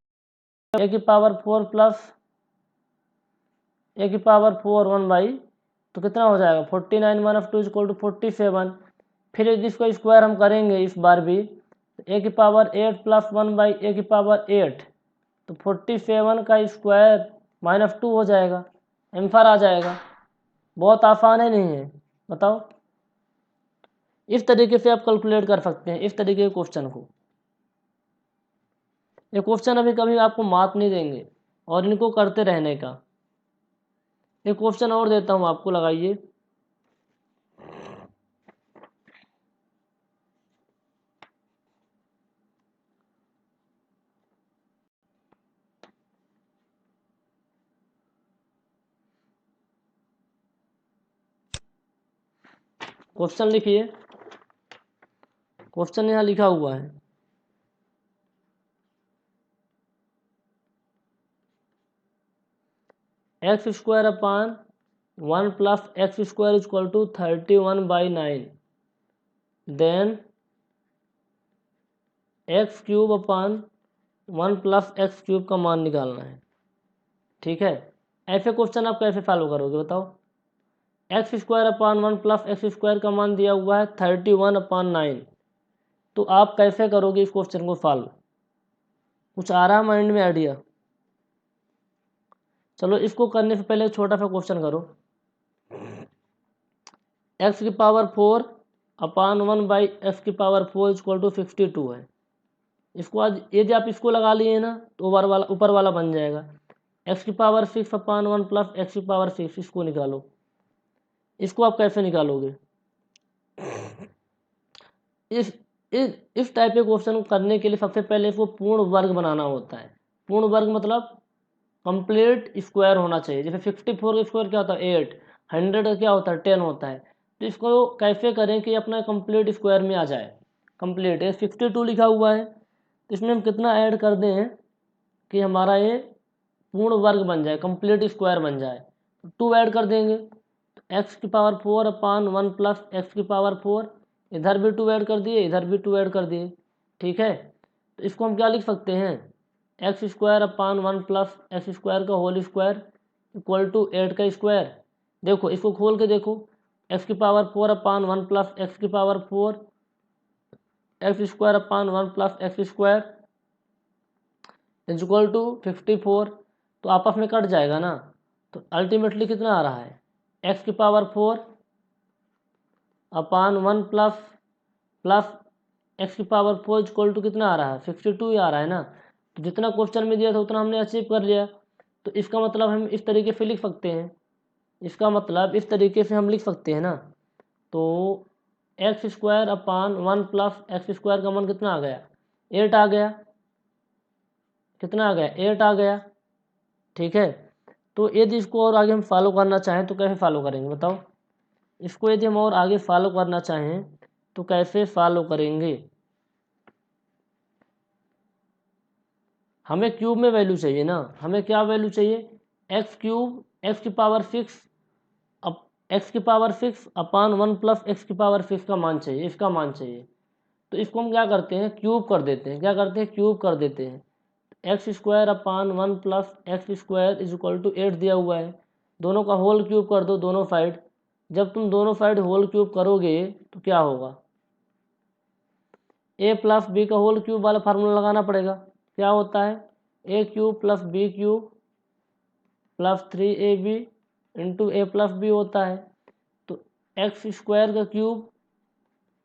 a की पावर 4 प्लस a की पावर 4 1/, तो कितना हो जाएगा? 49 - 2 = 47। फिर यदि इसको स्क्वायर हम करेंगे इस बार भी, तो a की पावर 8 प्लस 1/a की पावर 8, तो 47 का स्क्वायर -2 हो जाएगा, आंसर आ जाएगा। बहुत आसान है, नहीं है? बताओ। इस तरीके से आप कैलकुलेट कर सकते हैं इस तरीके के क्वेश्चन को। ये क्वेश्चन अभी कभी आपको मार्क नहीं देंगे, और इनको करते रहने का। एक क्वेश्चन और देता हूँ आपको, लगाइए। क्वेश्चन लिखिए, क्वेश्चन यहाँ लिखा हुआ है। x² / 1 plus x² = 31/9, then x³ / 1 plus x³ का मान निकालना है। ठीक है, ऐसे क्वेश्चन आप कैसे फॉलो करोगे बताओ? x² / 1 प्लस x² का मान दिया हुआ है 31/9, तो आप कैसे करोगे इस क्वेश्चन को सॉल्व? कुछ आ रहा है माइंड में आइडिया? चलो इसको करने से पहले छोटा सा क्वेश्चन करो। x की पावर 4 अपान 1/x की पावर 4 = 52 है। इसको आज यदि आप इसको लगा लिए ना तो ऊपर वाला बन जाएगा। x की पावर 6 अपान 1 प्लस x की पावर 6, इसको निकालो। इसको आप कैसे निकालोगे? इस टाइप के क्वेश्चन को करने के लिए सबसे पहले इसको पूर्ण वर्ग बनाना होता है। पूर्ण वर्ग मतलब कंप्लीट स्क्वायर होना चाहिए। जैसे 64 का स्क्वायर क्या होता है? 8, 100 का क्या होता है? 10 होता है। तो इसको कैसे करें कि अपना कंप्लीट स्क्वायर में आ जाए। कंप्लीट है 62 लिखा हुआ है, तो इसमें हम कितना ऐड कर दें कि हमारा ये पूर्ण वर्ग बन जाए, कंप्लीट स्क्वायर बन जाए। तो 2 ऐड कर देंगे, एक्स की पावर 4 अपान 1 प्लस एक्स की पावर 4, इधर भी 2 ऐड कर दिए, इधर भी 2 ऐड कर दिए। ठीक है, तो इसको हम क्या लिख सकते हैं, x square upon 1 plus x square का होल स्क्वायर इक्वल टू 8 का स्क्वायर। देखो इसको खोल के देखो, एक्स की पावर 4 अपान 1 प्लस एक्स की power 4 x square upon 1 plus x square is equal to 54। तो आपस में कट जाएगा ना, तो अल्टीमेटली कितना आ रहा है, एक्स की power 4 upon 1 plus plus x की पावर 4 इक्वल टू कितना आ रहा है, 52 ही आ रहा है ना। तो जितना क्वेश्चन में दिया था उतना हमने अचीव कर लिया। तो इसका मतलब हम इस तरीके से लिख सकते हैं, इसका मतलब इस तरीके से हम लिख सकते हैं ना। तो x square upon 1 plus x square का मान कितना आ गया, 8 आ गया। कितना आ गया, 8 आ गया। ठीक है, तो यदि इसको और आगे हम फॉलो करना चाहें तो कैसे फॉलो करेंगे बताओ। इसको यदि हम और आगे फॉलो करना चाहें तो कैसे फॉलो करेंगे। हमें क्यूब में वैल्यू चाहिए ना, हमें क्या वैल्यू चाहिए, एक्स क्यूब एक्स की पावर 6 अप एक्स की पावर 6 अपान 1 प्लस एक्स की पावर 6 का मान चाहिए, इसका मान चाहिए। तो इसको हम क्या करते हैं, क्यूब कर देते हैं। क्या करते हैं, क्यूब कर देते हैं। X square upon 1 plus x square is equal to 8 दिया हुआ है, दोनों का होल क्यूब कर दो दोनों साइड। जब तुम दोनों साइड होल क्यूब करोगे तो क्या होगा, ए प्लस बी का होल क्यूब वाला फार्मूला लगाना पड़ेगा। क्या होता है, ए cube plus B cube plus 3ab into ए प्लस बी होता है। तो एक्स स्क्वायर का क्यूब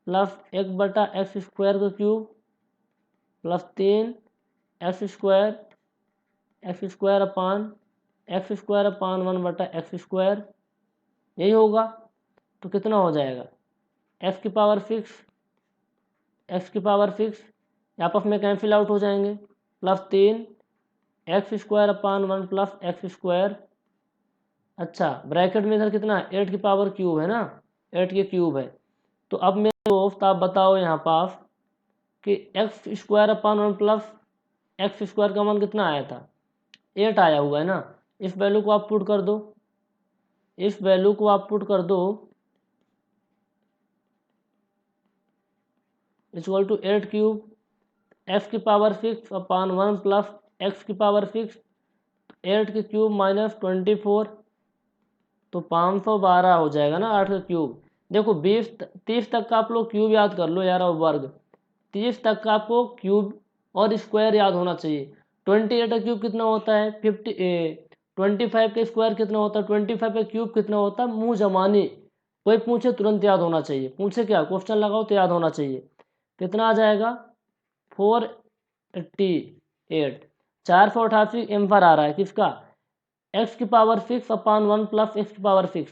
प्लस 1/x स्क्वायर का cube plus 3 x square upon x square upon 1/x square, यही होगा। तो कितना हो जाएगा, एक्स की पावर 6 एक्स की पावर 6 आपस में कैंसिल आउट हो जाएंगे, plus 3 x square upon 1 plus x square. अच्छा ब्रैकेट में इधर कितना है, 8 की पावर क्यूब है ना, 8 की क्यूब है। तो अब मेरे दोस्त आप बताओ यहाँ पास कि x square upon 1 plus x square का मान कितना आया था, 8 आया हुआ है ना। इस वैल्यू को आप पुट कर दो, इस वैल्यू को आप पुट कर दो इक्वल टू 8 क्यूब एक्स की पावर 6 अपान 1 प्लस एक्स की पावर 6, 8 की क्यूब माइनस 24, तो 512 हो जाएगा ना 8 का क्यूब। देखो 30 तक का आप लोग क्यूब याद कर लो यार, और वर्ग 30 तक का आपको क्यूब और स्क्वायर याद होना चाहिए। 28 का क्यूब कितना होता है 25 का स्क्वायर कितना होता है, 25 का क्यूब कितना होता है, मुंह जमानी। कोई पूछे तुरंत याद होना चाहिए, पूछे क्या क्वेश्चन लगाओ तो याद होना चाहिए। कितना आ जाएगा 488, 488 एम पर आ रहा है किसका, एक्स की पावर 6 अपान 1 प्लस एक्स की पावर 6।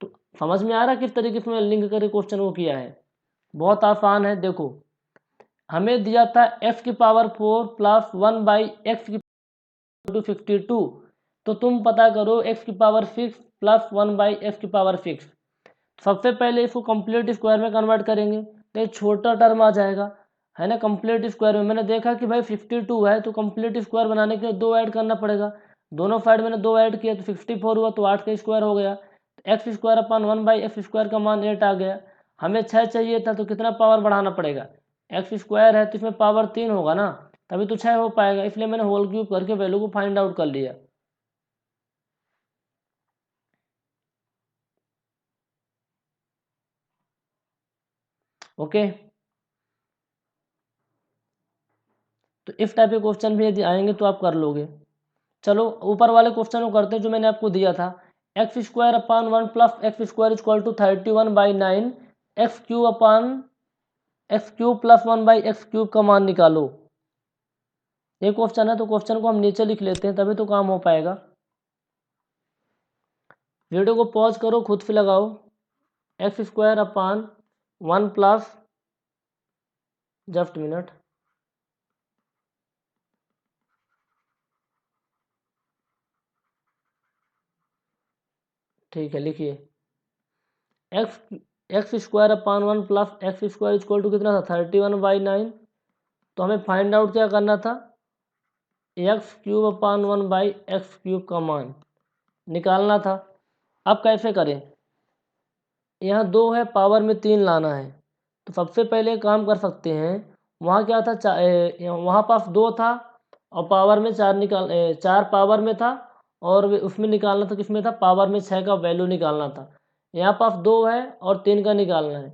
तो समझ में आ रहा है किस तरीके से मैं लिंक करके क्वेश्चन को किया है, बहुत आसान है। देखो हमें दिया था एक्स की पावर 4 प्लस 1/x की टू 52, तो तुम पता करो एक्स की पावर 6 प्लस 1/x की पावर 6। सबसे पहले इसको कंप्लीट स्क्वायर में कन्वर्ट करेंगे तो एक छोटा टर्म आ जाएगा, है ना। कंप्लीट स्क्वायर में मैंने देखा कि भाई 52 है, तो कंप्लीट स्क्वायर बनाने के लिए 2 ऐड करना पड़ेगा। दोनों साइड मैंने 2 ऐड किया तो 64 हुआ, तो 8 का स्क्वायर हो गया। X square upon 1/x square का मान 8 आ गया। हमें 6 चाहिए था, तो कितना पावर बढ़ाना पड़ेगा, एक्स स्क्वायर है तो इसमें पावर 3 होगा ना, तभी तो 6 हो पाएगा। इसलिए मैंने होल क्यूब करके वैल्यू को फाइंड आउट कर लिया। ओके, तो इस टाइप के क्वेश्चन भी यदि आएंगे तो आप कर लोगे। चलो ऊपर वाले क्वेश्चन को करते हैं जो मैंने आपको दिया था, x square upon 1 plus x square equal to 31/9 x cube upon x cube plus 1/x cube का मान निकालो। ये क्वेश्चन है, तो क्वेश्चन को हम नीचे लिख लेते हैं तभी तो काम हो पाएगा। वीडियो को पॉज करो, खुद से लगाओ। X square upon 1 plus, just minute, ठीक है लिखिए, x x square upon 1 plus x square equal to कितना था 31/9। तो हमें फाइंड आउट क्या करना था, एक्स क्यूब अपान 1/x³ का मान निकालना था। अब कैसे करें, यहाँ 2 है, पावर में 3 लाना है। तो सबसे पहले काम कर सकते हैं, वहाँ क्या था, वहाँ पास 2 था और पावर में 4 पावर में था, और उसमें निकालना था, किसमें था, पावर में 6 का वैल्यू निकालना था। यहाँ पास 2 है और 3 का निकालना है।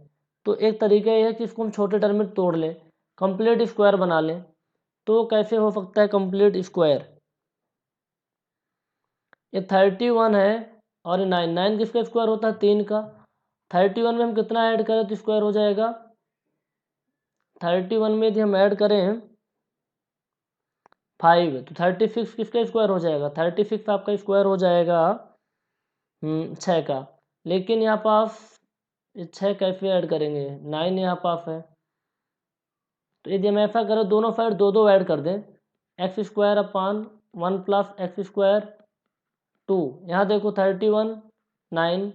तो एक तरीका यह है कि इसको हम छोटे टर्म में तोड़ लें, कंप्लीट स्क्वायर बना लें। तो कैसे हो सकता है कंप्लीट स्क्वायर, ये 31 है और 9 किसका स्क्वायर होता है, 3 का। 31 में हम कितना ऐड करें तो स्क्वायर हो जाएगा, 31 में यदि हम ऐड करें 5 तो 36 किसका स्क्वायर हो जाएगा, 36 आपका स्क्वायर हो जाएगा 6 का। लेकिन यहाँ पास 6 कैसे ऐड करेंगे, 9 यहाँ पास है। तो यदि हम ऐसा करें, दोनों साइड 2 ऐड कर दें, x square upon 1 plus x square 2। यहाँ देखो 31 9,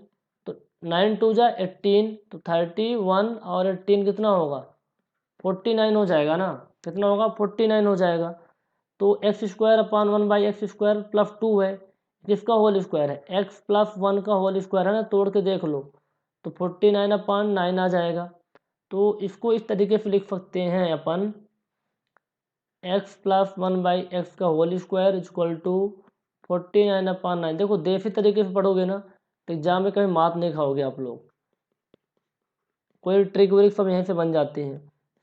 तो 9 2 जा 18, तो 31 और 18 कितना होगा 49 हो जाएगा ना, कितना होगा 49 हो जाएगा। तो एक्स स्क्वायर अपान 1/x² प्लस 2 है, किसका होल स्क्वायर है, x प्लस 1 का होल स्क्वायर है ना, तोड़ के देख लो तो 49 अपान 9 आ जाएगा। तो इसको इस तरीके से लिख सकते हैं अपन, x प्लस 1/x का होल स्क्वायर इक्वल टू 49 अपान 9। देखो देसी तरीके से पढ़ोगे ना तो एग्जाम में कभी मात नहीं खाओगे आप लोग, कोई ट्रिक व्रिक सब यहीं से बन जाती हैं।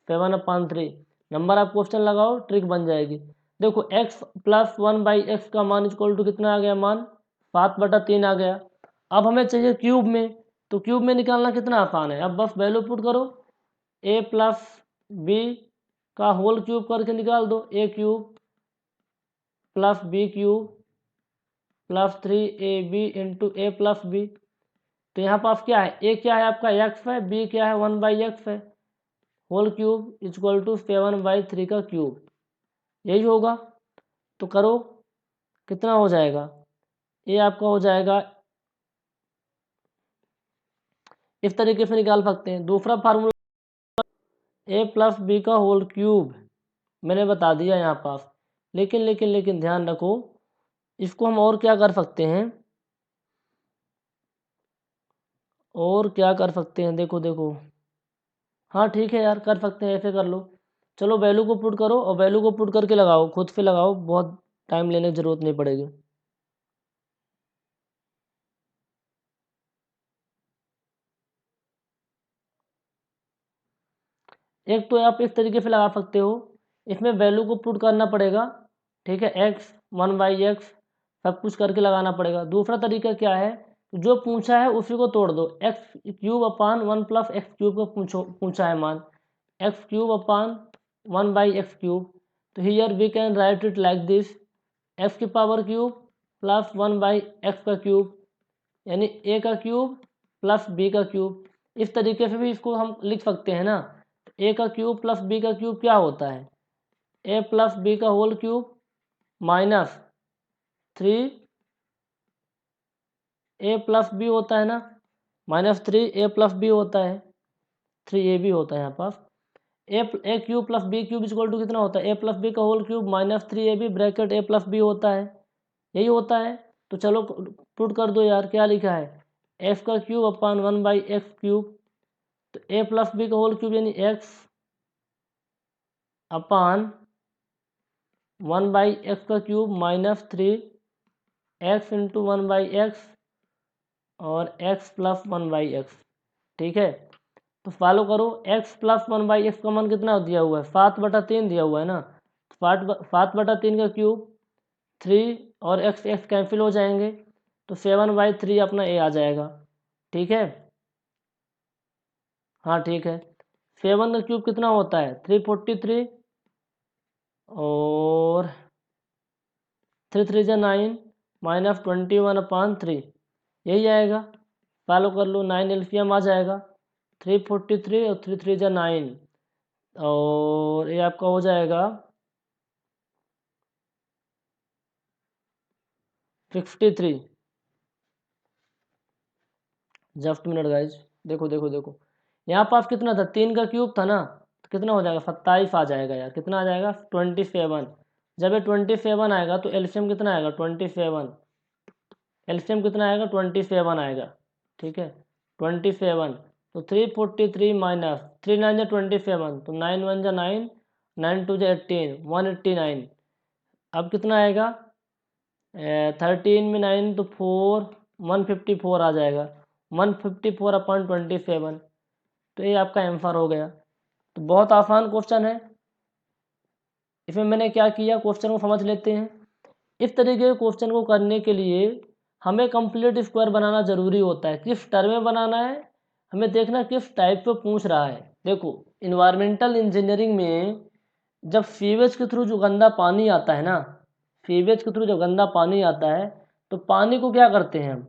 7/3 नंबर आप क्वेश्चन लगाओ, ट्रिक बन जाएगी। देखो x प्लस 1/x का मान इक्वल टू कितना आ गया, मान 7/3 आ गया। अब हमें चाहिए क्यूब में, तो क्यूब में निकालना कितना आसान है, अब बस वैल्यू पुट करो, a प्लस बी का होल क्यूब करके निकाल दो, a³ plus b³ plus 3ab into a plus b। तो यहाँ पास क्या है, a क्या है आपका x है, b क्या है 1/x है, होल क्यूब इक्वल टू 7/3 का क्यूब, यही होगा। तो करो कितना हो जाएगा, ये आपका हो जाएगा, इस तरीके से निकाल सकते हैं। दूसरा फार्मूला a प्लस बी का होल क्यूब मैंने बता दिया यहाँ पास। लेकिन ध्यान रखो, इसको हम और क्या कर सकते हैं, और क्या कर सकते हैं, देखो देखो, हाँ ठीक है यार कर सकते हैं, ऐसे कर लो। चलो वैल्यू को पुट करो और वैल्यू को पुट करके लगाओ, खुद से लगाओ, बहुत टाइम लेने की जरूरत नहीं पड़ेगी। एक तो आप इस तरीके से लगा सकते हो, इसमें वैल्यू को पुट करना पड़ेगा, ठीक है, x 1/x सब कुछ करके लगाना पड़ेगा। दूसरा तरीका क्या है, जो पूछा है उसी को तोड़ दो, x³ अपान 1 प्लस x³ का पूछा है मान, x³ अपान 1/x³। तो here we can write it like this, x की पावर क्यूब प्लस 1/x का क्यूब, यानी a का क्यूब प्लस b का क्यूब। इस तरीके से भी इसको हम लिख सकते हैं ना, a का क्यूब प्लस b का क्यूब क्या होता है, a प्लस b का whole cube minus 3 a plus b होता है ना, -3 a प्लस b होता है, 3ab होता है यहाँ पास। a cube plus b cube equal to कितना होता है, a प्लस b का whole cube -3ab bracket a plus b होता है, यही होता है। तो चलो पुट कर दो यार, क्या लिखा है, f का क्यूब अपान 1/x³। तो a प्लस b का होल क्यूब यानी x अपान 1/x का क्यूब -3 x इंटू 1/x और x प्लस 1/x, ठीक है। तो फॉलो करो, x प्लस 1/x का मान कितना दिया हुआ है, 7/3 दिया हुआ है ना, 7/3 का क्यूब 3 और x कैंसिल हो जाएंगे, तो 7/3 अपना a आ जाएगा, ठीक है। हाँ ठीक है, 7 का क्यूब कितना होता है 343 और 3 3 जा 9 -21/3, यही आएगा। फॉलो कर लो, 9 एलसीएम आ जाएगा, 343 और 3 3 जा 9, और ये आपका हो जाएगा 63। Just minute guys. देखो देखो देखो, यहाँ पास कितना था, 3 का क्यूब था ना, तो कितना हो जाएगा, 27 आ जाएगा यार, कितना आ जाएगा 27। जब ये 27 आएगा तो एलसीएम कितना आएगा 27, एलसीएम कितना आएगा 27 आएगा, ठीक है 27। तो 343 माइनस 3 9 जा 27, तो 9 1 जा 9, 9 2 जा 18, 189। अब कितना आएगा 13 में 9 तो 4, 154 आ जाएगा, 154/27। तो ये आपका आंसर हो गया। तो बहुत आसान क्वेश्चन है। इसमें मैंने क्या किया, क्वेश्चन को समझ लेते हैं। इस तरीके के क्वेश्चन को करने के लिए हमें कंप्लीट स्क्वायर बनाना जरूरी होता है। किस टर्म में बनाना है, हमें देखना किस टाइप पे पूछ रहा है। देखो इन्वायरमेंटल इंजीनियरिंग में जब सीवेज के थ्रू जो गंदा पानी आता है ना, सीवेज के थ्रू जब गंदा पानी आता है तो पानी को क्या करते हैं हम,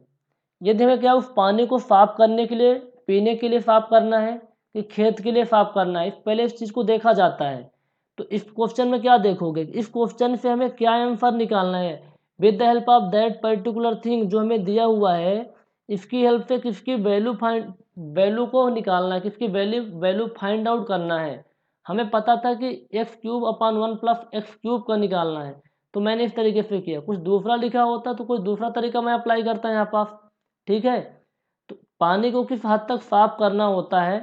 यदि हमें क्या उस पानी को साफ करने के लिए, पीने के लिए साफ करना है कि खेत के लिए साफ करना है, पहले इस चीज़ को देखा जाता है। तो इस क्वेश्चन में क्या देखोगे, इस क्वेश्चन से हमें क्या आंसर निकालना है, with the help of that particular thing जो हमें दिया हुआ है, इसकी हेल्प से किसकी वैल्यू को निकालना है, किसकी वैल्यू फाइंड आउट करना है। हमें पता था कि x³ / 1 + x³ का निकालना है, तो मैंने इस तरीके से किया। कुछ दूसरा लिखा होता तो कोई दूसरा तरीका मैं अप्लाई करता यहाँ पास, ठीक है। तो पानी को किस हद तक साफ करना होता है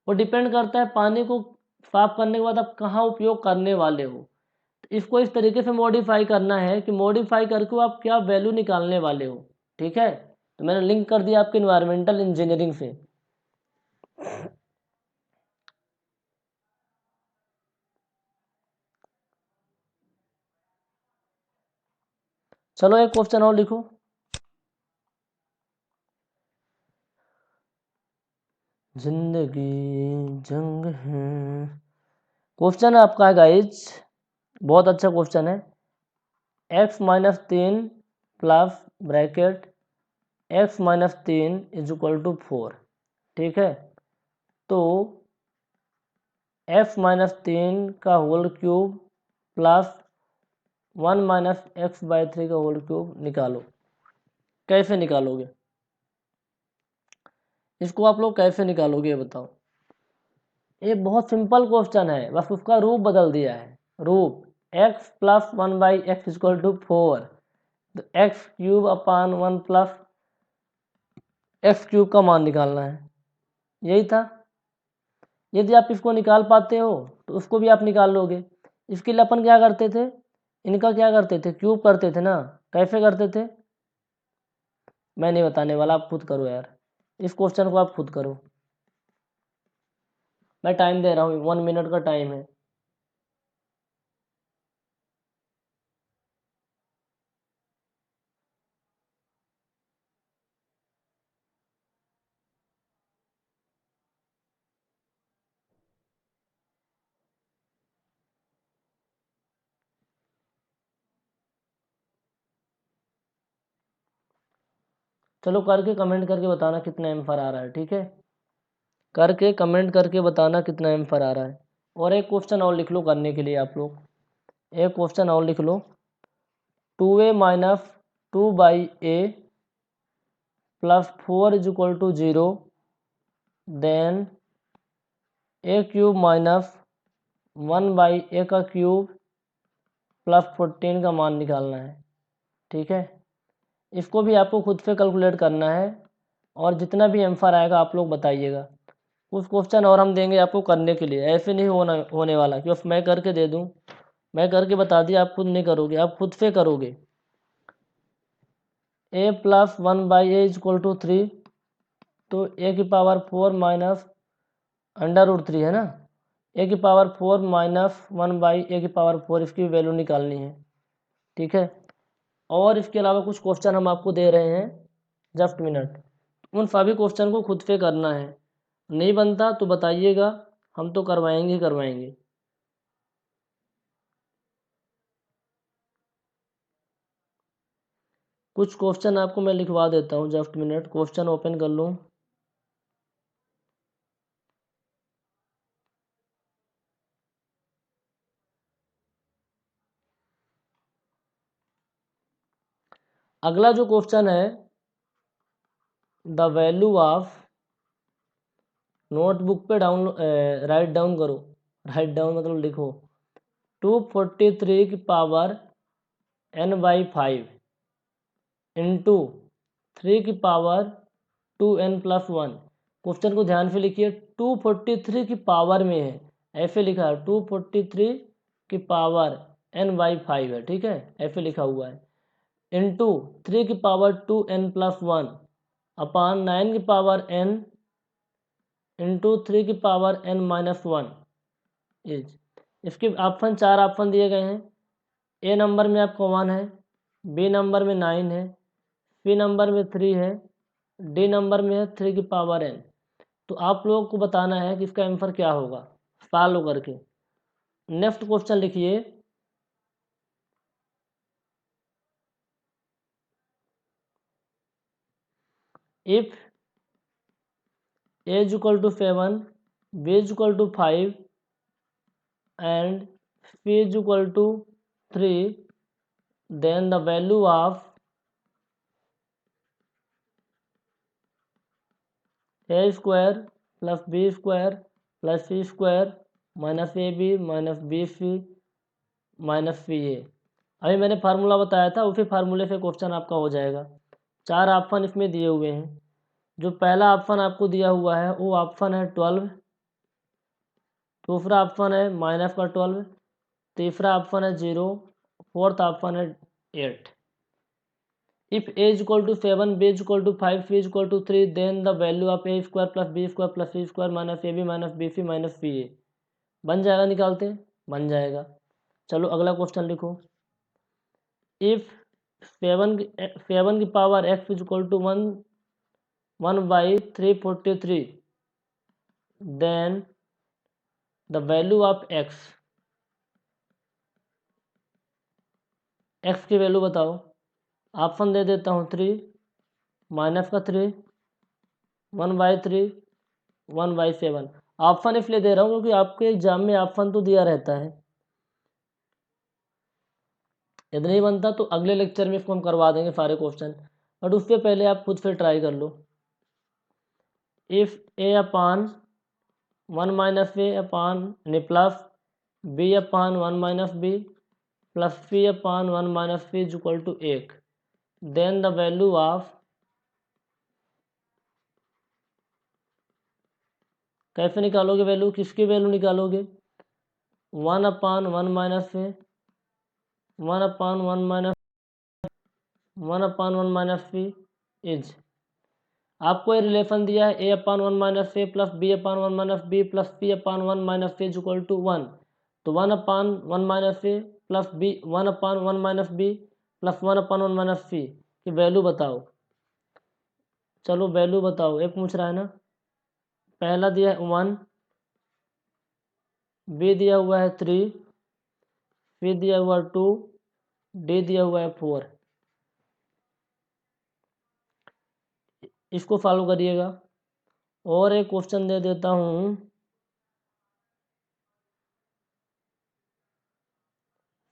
वो डिपेंड करता है पानी को साफ करने के बाद आप कहाँ उपयोग करने वाले हो। तो इसको इस तरीके से मॉडिफाई करना है कि मॉडिफाई करके आप क्या वैल्यू निकालने वाले हो, ठीक है। तो मैंने लिंक कर दिया आपके इन्वायरमेंटल इंजीनियरिंग से। चलो एक क्वेश्चन और लिखो। जिंदगी जंग है, क्वेश्चन आपका है गाइज, बहुत अच्छा क्वेश्चन है। x-3 प्लस ब्रैकेट x-3 = 4, ठीक है। तो x-3 का होल क्यूब प्लस 1 - x/3 का होल क्यूब निकालो। कैसे निकालोगे इसको, आप लोग कैसे निकालोगे ये बताओ। ये बहुत सिंपल क्वेश्चन है, बस उसका रूप बदल दिया है। रूप x + 1/x = 4, तो x³ / 1 + x³ का मान निकालना है, यही था। यदि आप इसको निकाल पाते हो तो उसको भी आप निकाल लोगे। इसके लिए अपन क्या करते थे, इनका क्या करते थे, क्यूब करते थे ना। कैसे करते थे मैं नहीं बताने वाला, आप खुद करो यार, इस क्वेश्चन को आप खुद करो। मैं टाइम दे रहा हूँ, 1 मिनट का टाइम है। चलो करके कमेंट करके बताना कितना आंसर आ रहा है, ठीक है। करके कमेंट करके बताना कितना आंसर आ रहा है। और एक क्वेश्चन और लिख लो करने के लिए आप लोग, एक क्वेश्चन और लिख लो। 2a - 2/a + 4 = 0, then a³ - 1/a³ + 14 का मान निकालना है, ठीक है। इसको भी आपको खुद से कैलकुलेट करना है और जितना भी आंसर आएगा आप लोग बताइएगा। कुछ क्वेश्चन और हम देंगे आपको करने के लिए, ऐसे नहीं होने वाला कि मैं करके दे दूं, मैं करके बता दिया आप खुद नहीं करोगे, आप खुद से करोगे। a + 1/a = 3, तो a⁴ - √3 है ना, a⁴ - 1/a⁴ इसकी वैल्यू निकालनी है, ठीक है। और इसके अलावा कुछ क्वेश्चन हम आपको दे रहे हैं, जस्ट मिनट, उन सभी क्वेश्चन को खुद से करना है। नहीं बनता तो बताइएगा, हम तो करवाएंगे ही करवाएंगे। कुछ क्वेश्चन आपको मैं लिखवा देता हूँ, जस्ट मिनट, क्वेश्चन ओपन कर लूँ। अगला जो क्वेश्चन है, द वैल्यू ऑफ नोटबुक पे राइट डाउन करो, राइट डाउन मतलब लिखो 243 की पावर n/5 इंटू 3 की पावर 2n+1। क्वेश्चन को ध्यान से लिखिए, 243 की पावर में है, ऐसे लिखा है 243 की पावर n/5 है, ठीक है, ऐसे लिखा हुआ है, इंटू 3 की पावर 2n+1 अपान 9 की पावर n इंटू 3 की पावर n-1 इज। इसके ऑप्शन 4 ऑप्शन दिए गए हैं। ए नंबर में आपका 1 है, बी नंबर में 9 है, सी नंबर में 3 है, डी नंबर में है 3 की पावर n। तो आप लोगों को बताना है कि इसका आंसर क्या होगा सॉल्व करके। नेक्स्ट क्वेश्चन लिखिए, if a equal to 7, b equal to 5 and c equal to 3, then the value of a square plus b square plus c square minus a b minus b c minus c a. अभी मैंने formula बताया था, उसी फार्मूले से question आपका हो जाएगा। 4 ऑप्शन इसमें दिए हुए हैं। जो पहला ऑप्शन आपको दिया हुआ है वो ऑप्शन है 12, दूसरा ऑप्शन है -12, तीसरा ऑप्शन है 0, फोर्थ ऑप्शन है 8। If a equal to 7, b equal to 5, c equal to 3, then the value of a square plus b square plus c square minus a b minus b c minus c a बन जाएगा। निकालते हैं, बन जाएगा। चलो अगला question लिखो, if 7 की power x equal to 1/343, then the value of x की वैल्यू बताओ। ऑप्शन दे देता हूँ 3, -3, 1/3, 1/7। ऑप्शन इसलिए दे रहा हूँ क्योंकि आपके एग्जाम में ऑप्शन तो दिया रहता है। यदि नहीं बनता तो अगले लेक्चर में इसको हम करवा देंगे सारे क्वेश्चन, बट उससे पहले आप खुद से ट्राई कर लो। If a upon 1 minus a upon plus b upon 1 minus B plus c upon 1 minus C equal to 1, then the value of, कैसे निकालोगे वैल्यू, किसकी वैल्यू निकालोगे, 1 upon 1 minus a, 1 upon 1 minus 1 upon 1 minus c is. आपको ये relation दिया है a upon 1 minus A plus b upon 1 minus B plus C upon 1 minus C equal to 1। तो 1 upon 1 minus ए plus B 1 upon 1 minus B plus 1 upon 1 minus C की value बताओ। चलो value बताओ, एक पूछ रहा है ना। पहला दिया है 1, बी दिया हुआ है 3, सी दिया हुआ है 2, डी दिया हुआ है 4। इसको फॉलो करिएगा। और एक क्वेश्चन दे देता हूँ,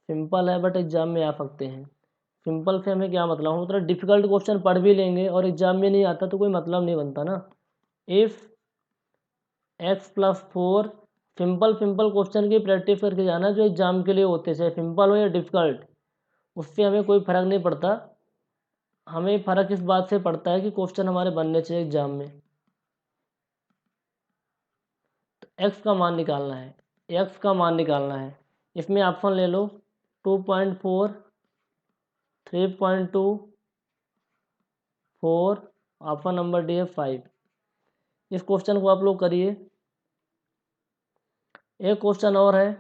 सिंपल है बट एग्जाम में आ सकते हैं। सिंपल से हमें क्या मतलब, हम थोड़ा डिफिकल्ट क्वेश्चन पढ़ भी लेंगे और एग्जाम में नहीं आता तो कोई मतलब नहीं बनता ना। If x+4, simple simple question की प्रैक्टिस करके जाना जो एग्जाम के लिए होते, चाहे सिंपल हो या डिफिकल्ट, उससे हमें कोई फर्क नहीं पड़ता। हमें फ़र्क इस बात से पड़ता है कि क्वेश्चन हमारे बनने चाहिए एग्जाम में। तो x का मान निकालना है, x का मान निकालना है। इसमें ऑप्शन ले लो 2.4, 3.2, 4, ऑप्शन नंबर डी है 5। इस क्वेश्चन को आप लोग करिए। एक क्वेश्चन और है,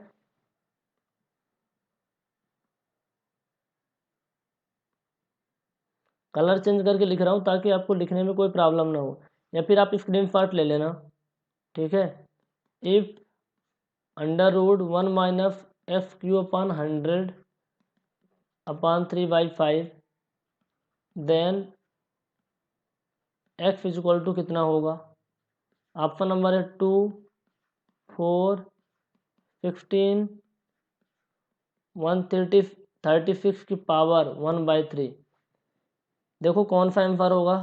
कलर चेंज करके लिख रहा हूँ ताकि आपको लिखने में कोई प्रॉब्लम ना हो, या फिर आप स्क्रीनशॉट ले लेना, ठीक है। If √1 minus x³ upon 100 upon 3/5, then x equal to कितना होगा। ऑप्शन नंबर है 2, 4, 16, 136 की पावर 1/3। देखो कौन सा आंसर होगा,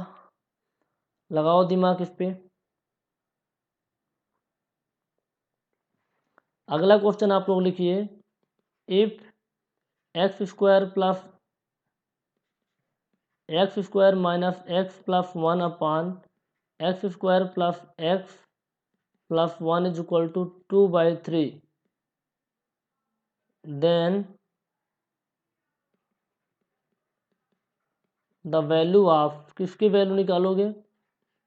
लगाओ दिमाग इस पे। अगला क्वेश्चन आप लोग लिखिए, if x square minus x plus 1 upon x square plus x plus 1 is equal to 2/3, then the value of, किसकी वैल्यू निकालोगे,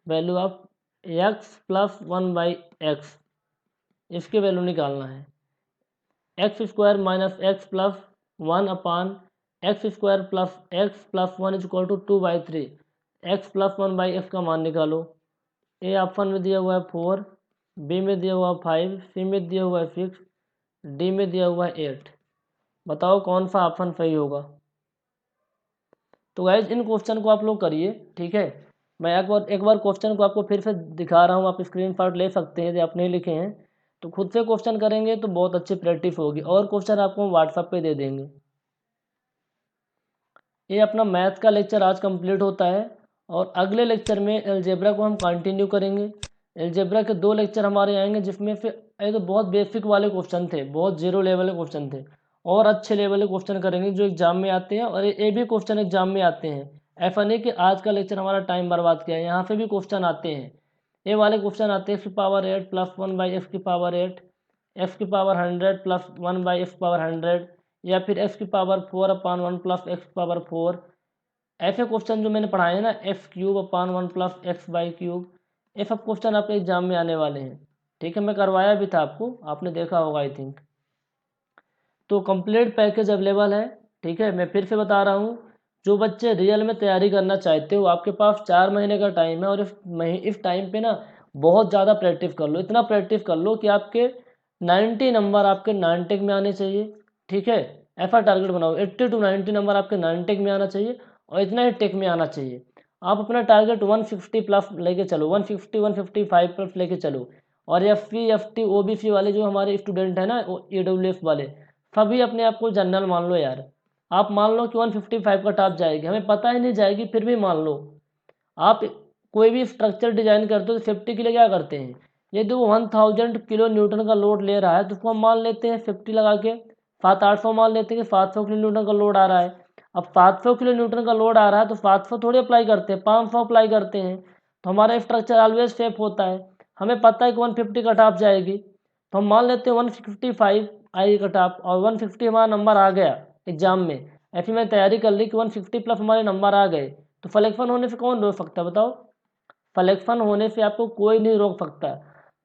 value of x plus 1/x, इसकी वैल्यू निकालना है। X square minus x plus 1 upon x square plus x plus 1 is equal to 2/3, x plus 1/x का मान निकालो। A option में दिया हुआ है 4, बी में दिया हुआ है 5, सी में दिया हुआ है 6, डी में दिया हुआ है 8। बताओ कौन सा ऑप्शन सही होगा। तो गाइज इन क्वेश्चन को आप लोग करिए, ठीक है। मैं एक बार क्वेश्चन को आपको फिर से दिखा रहा हूँ, आप स्क्रीनशॉट ले सकते हैं, यदि आप नहीं लिखे हैं तो खुद से क्वेश्चन करेंगे तो बहुत अच्छी प्रैक्टिस होगी, और क्वेश्चन आपको हम व्हाट्सएप पे दे देंगे। ये अपना मैथ का लेक्चर आज कंप्लीट होता है, और अगले लेक्चर में अलजेब्रा को हम कंटिन्यू करेंगे। अलजेब्रा के 2 लेक्चर हमारे आएंगे, जिसमें फिर तो बहुत बेसिक वाले क्वेश्चन थे, बहुत जीरो लेवल के क्वेश्चन थे, और अच्छे लेवल के क्वेश्चन करेंगे जो एग्जाम में आते हैं, और ये भी क्वेश्चन एग्जाम में आते हैं। ऐसा नहीं कि आज का लेक्चर हमारा टाइम बर्बाद किया है, यहाँ से भी क्वेश्चन आते हैं। ये वाले क्वेश्चन आते हैं, एक्स की पावर 8 प्लस 1/x की पावर 8, एक्स की पावर 100 प्लस 1/x पावर 100, या फिर एक्स की power 4 upon 1 plus x power 4। ऐसे क्वेश्चन जो मैंने पढ़ाए हैं ना, x cube upon 1 plus x by cube, ये सब क्वेश्चन आपके एग्जाम में आने वाले हैं, ठीक है। मैं करवाया भी था आपको, आपने देखा होगा आई थिंक। तो कंप्लीट पैकेज अवेलेबल है, ठीक है। मैं फिर से बता रहा हूँ, जो बच्चे रियल में तैयारी करना चाहते हो, आपके पास 4 महीने का टाइम है, और इस टाइम पे ना बहुत ज़्यादा प्रैक्टिस कर लो, इतना प्रैक्टिस कर लो कि आपके 90 नंबर आपके नॉन टेक में आने चाहिए, ठीक है। ऐसा टारगेट बनाओ, 80 to 90 नंबर आपके नॉन टेक में आना चाहिए, और इतना ही टेक में आना चाहिए। आप अपना टारगेट 150 प्लस लेके चलो, 150 155 प्लस लेके चलो। और एफसी एफटी ओबीसी वाले जो हमारे स्टूडेंट हैं ना, ईडब्ल्यूएस वाले, सभी अपने आप को जनरल मान लो यार। आप मान लो कि 155 का टॉप जाएगी, हमें पता ही नहीं जाएगी, फिर भी मान लो। आप कोई भी स्ट्रक्चर डिजाइन करते हो तो सेफ्टी के लिए क्या करते हैं, यदि वो 1000 किलो न्यूटन का लोड ले रहा है तो उसको हम मान लेते हैं सेफ्टी लगा के 700-800 मान लेते हैं कि 700 किलो न्यूटन का लोड आ रहा है। अब 700 किलो न्यूटन का लोड आ रहा है तो 700 थोड़ी अप्लाई करते हैं, 500 अप्लाई करते हैं, तो हमारा स्ट्रक्चर ऑलवेज सेफ होता है। हमें पता है कि 150 का टॉप जाएगी, तो हम मान लेते हैं 155 आएगी का टॉप, और 150 हमारा नंबर आ गया एग्जाम में। ऐसी मैं तैयारी कर ली कि 150 प्लस हमारे नंबर आ गए, तो सिलेक्शन होने से कौन रोक सकता है बताओ। सिलेक्शन होने से आपको कोई नहीं रोक सकता।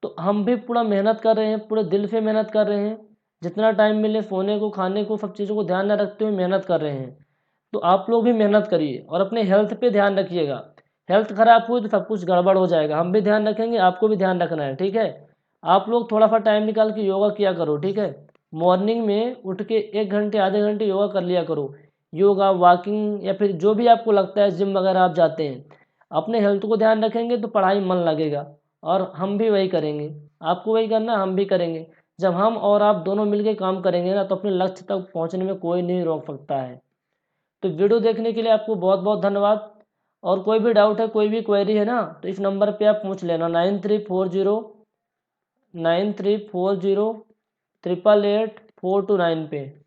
तो हम भी पूरा मेहनत कर रहे हैं, पूरे दिल से मेहनत कर रहे हैं, जितना टाइम मिले सोने को खाने को सब चीज़ों को ध्यान न रखते हुए मेहनत कर रहे हैं। तो आप लोग भी मेहनत करिए, और अपने हेल्थ पे ध्यान रखिएगा। हेल्थ खराब हुई तो सब कुछ गड़बड़ हो जाएगा। हम भी ध्यान रखेंगे, आपको भी ध्यान रखना है, ठीक है। आप लोग थोड़ा सा टाइम निकाल के योगा किया करो, ठीक है। मॉर्निंग में उठ के 1 घंटे आधे घंटे योगा कर लिया करो, योगा वॉकिंग, या फिर जो भी आपको लगता है, जिम वगैरह आप जाते हैं। अपने हेल्थ को ध्यान रखेंगे तो पढ़ाई में मन लगेगा, और हम भी वही करेंगे। आपको वही करना, हम भी करेंगे। जब हम और आप दोनों मिलकर काम करेंगे ना, तो अपने लक्ष्य तक पहुंचने में कोई नहीं रोक सकता है। तो वीडियो देखने के लिए आपको बहुत बहुत धन्यवाद। और कोई भी डाउट है, कोई भी क्वेरी है ना, तो इस नंबर पे आप पूछ लेना, 9340 888 429 पे।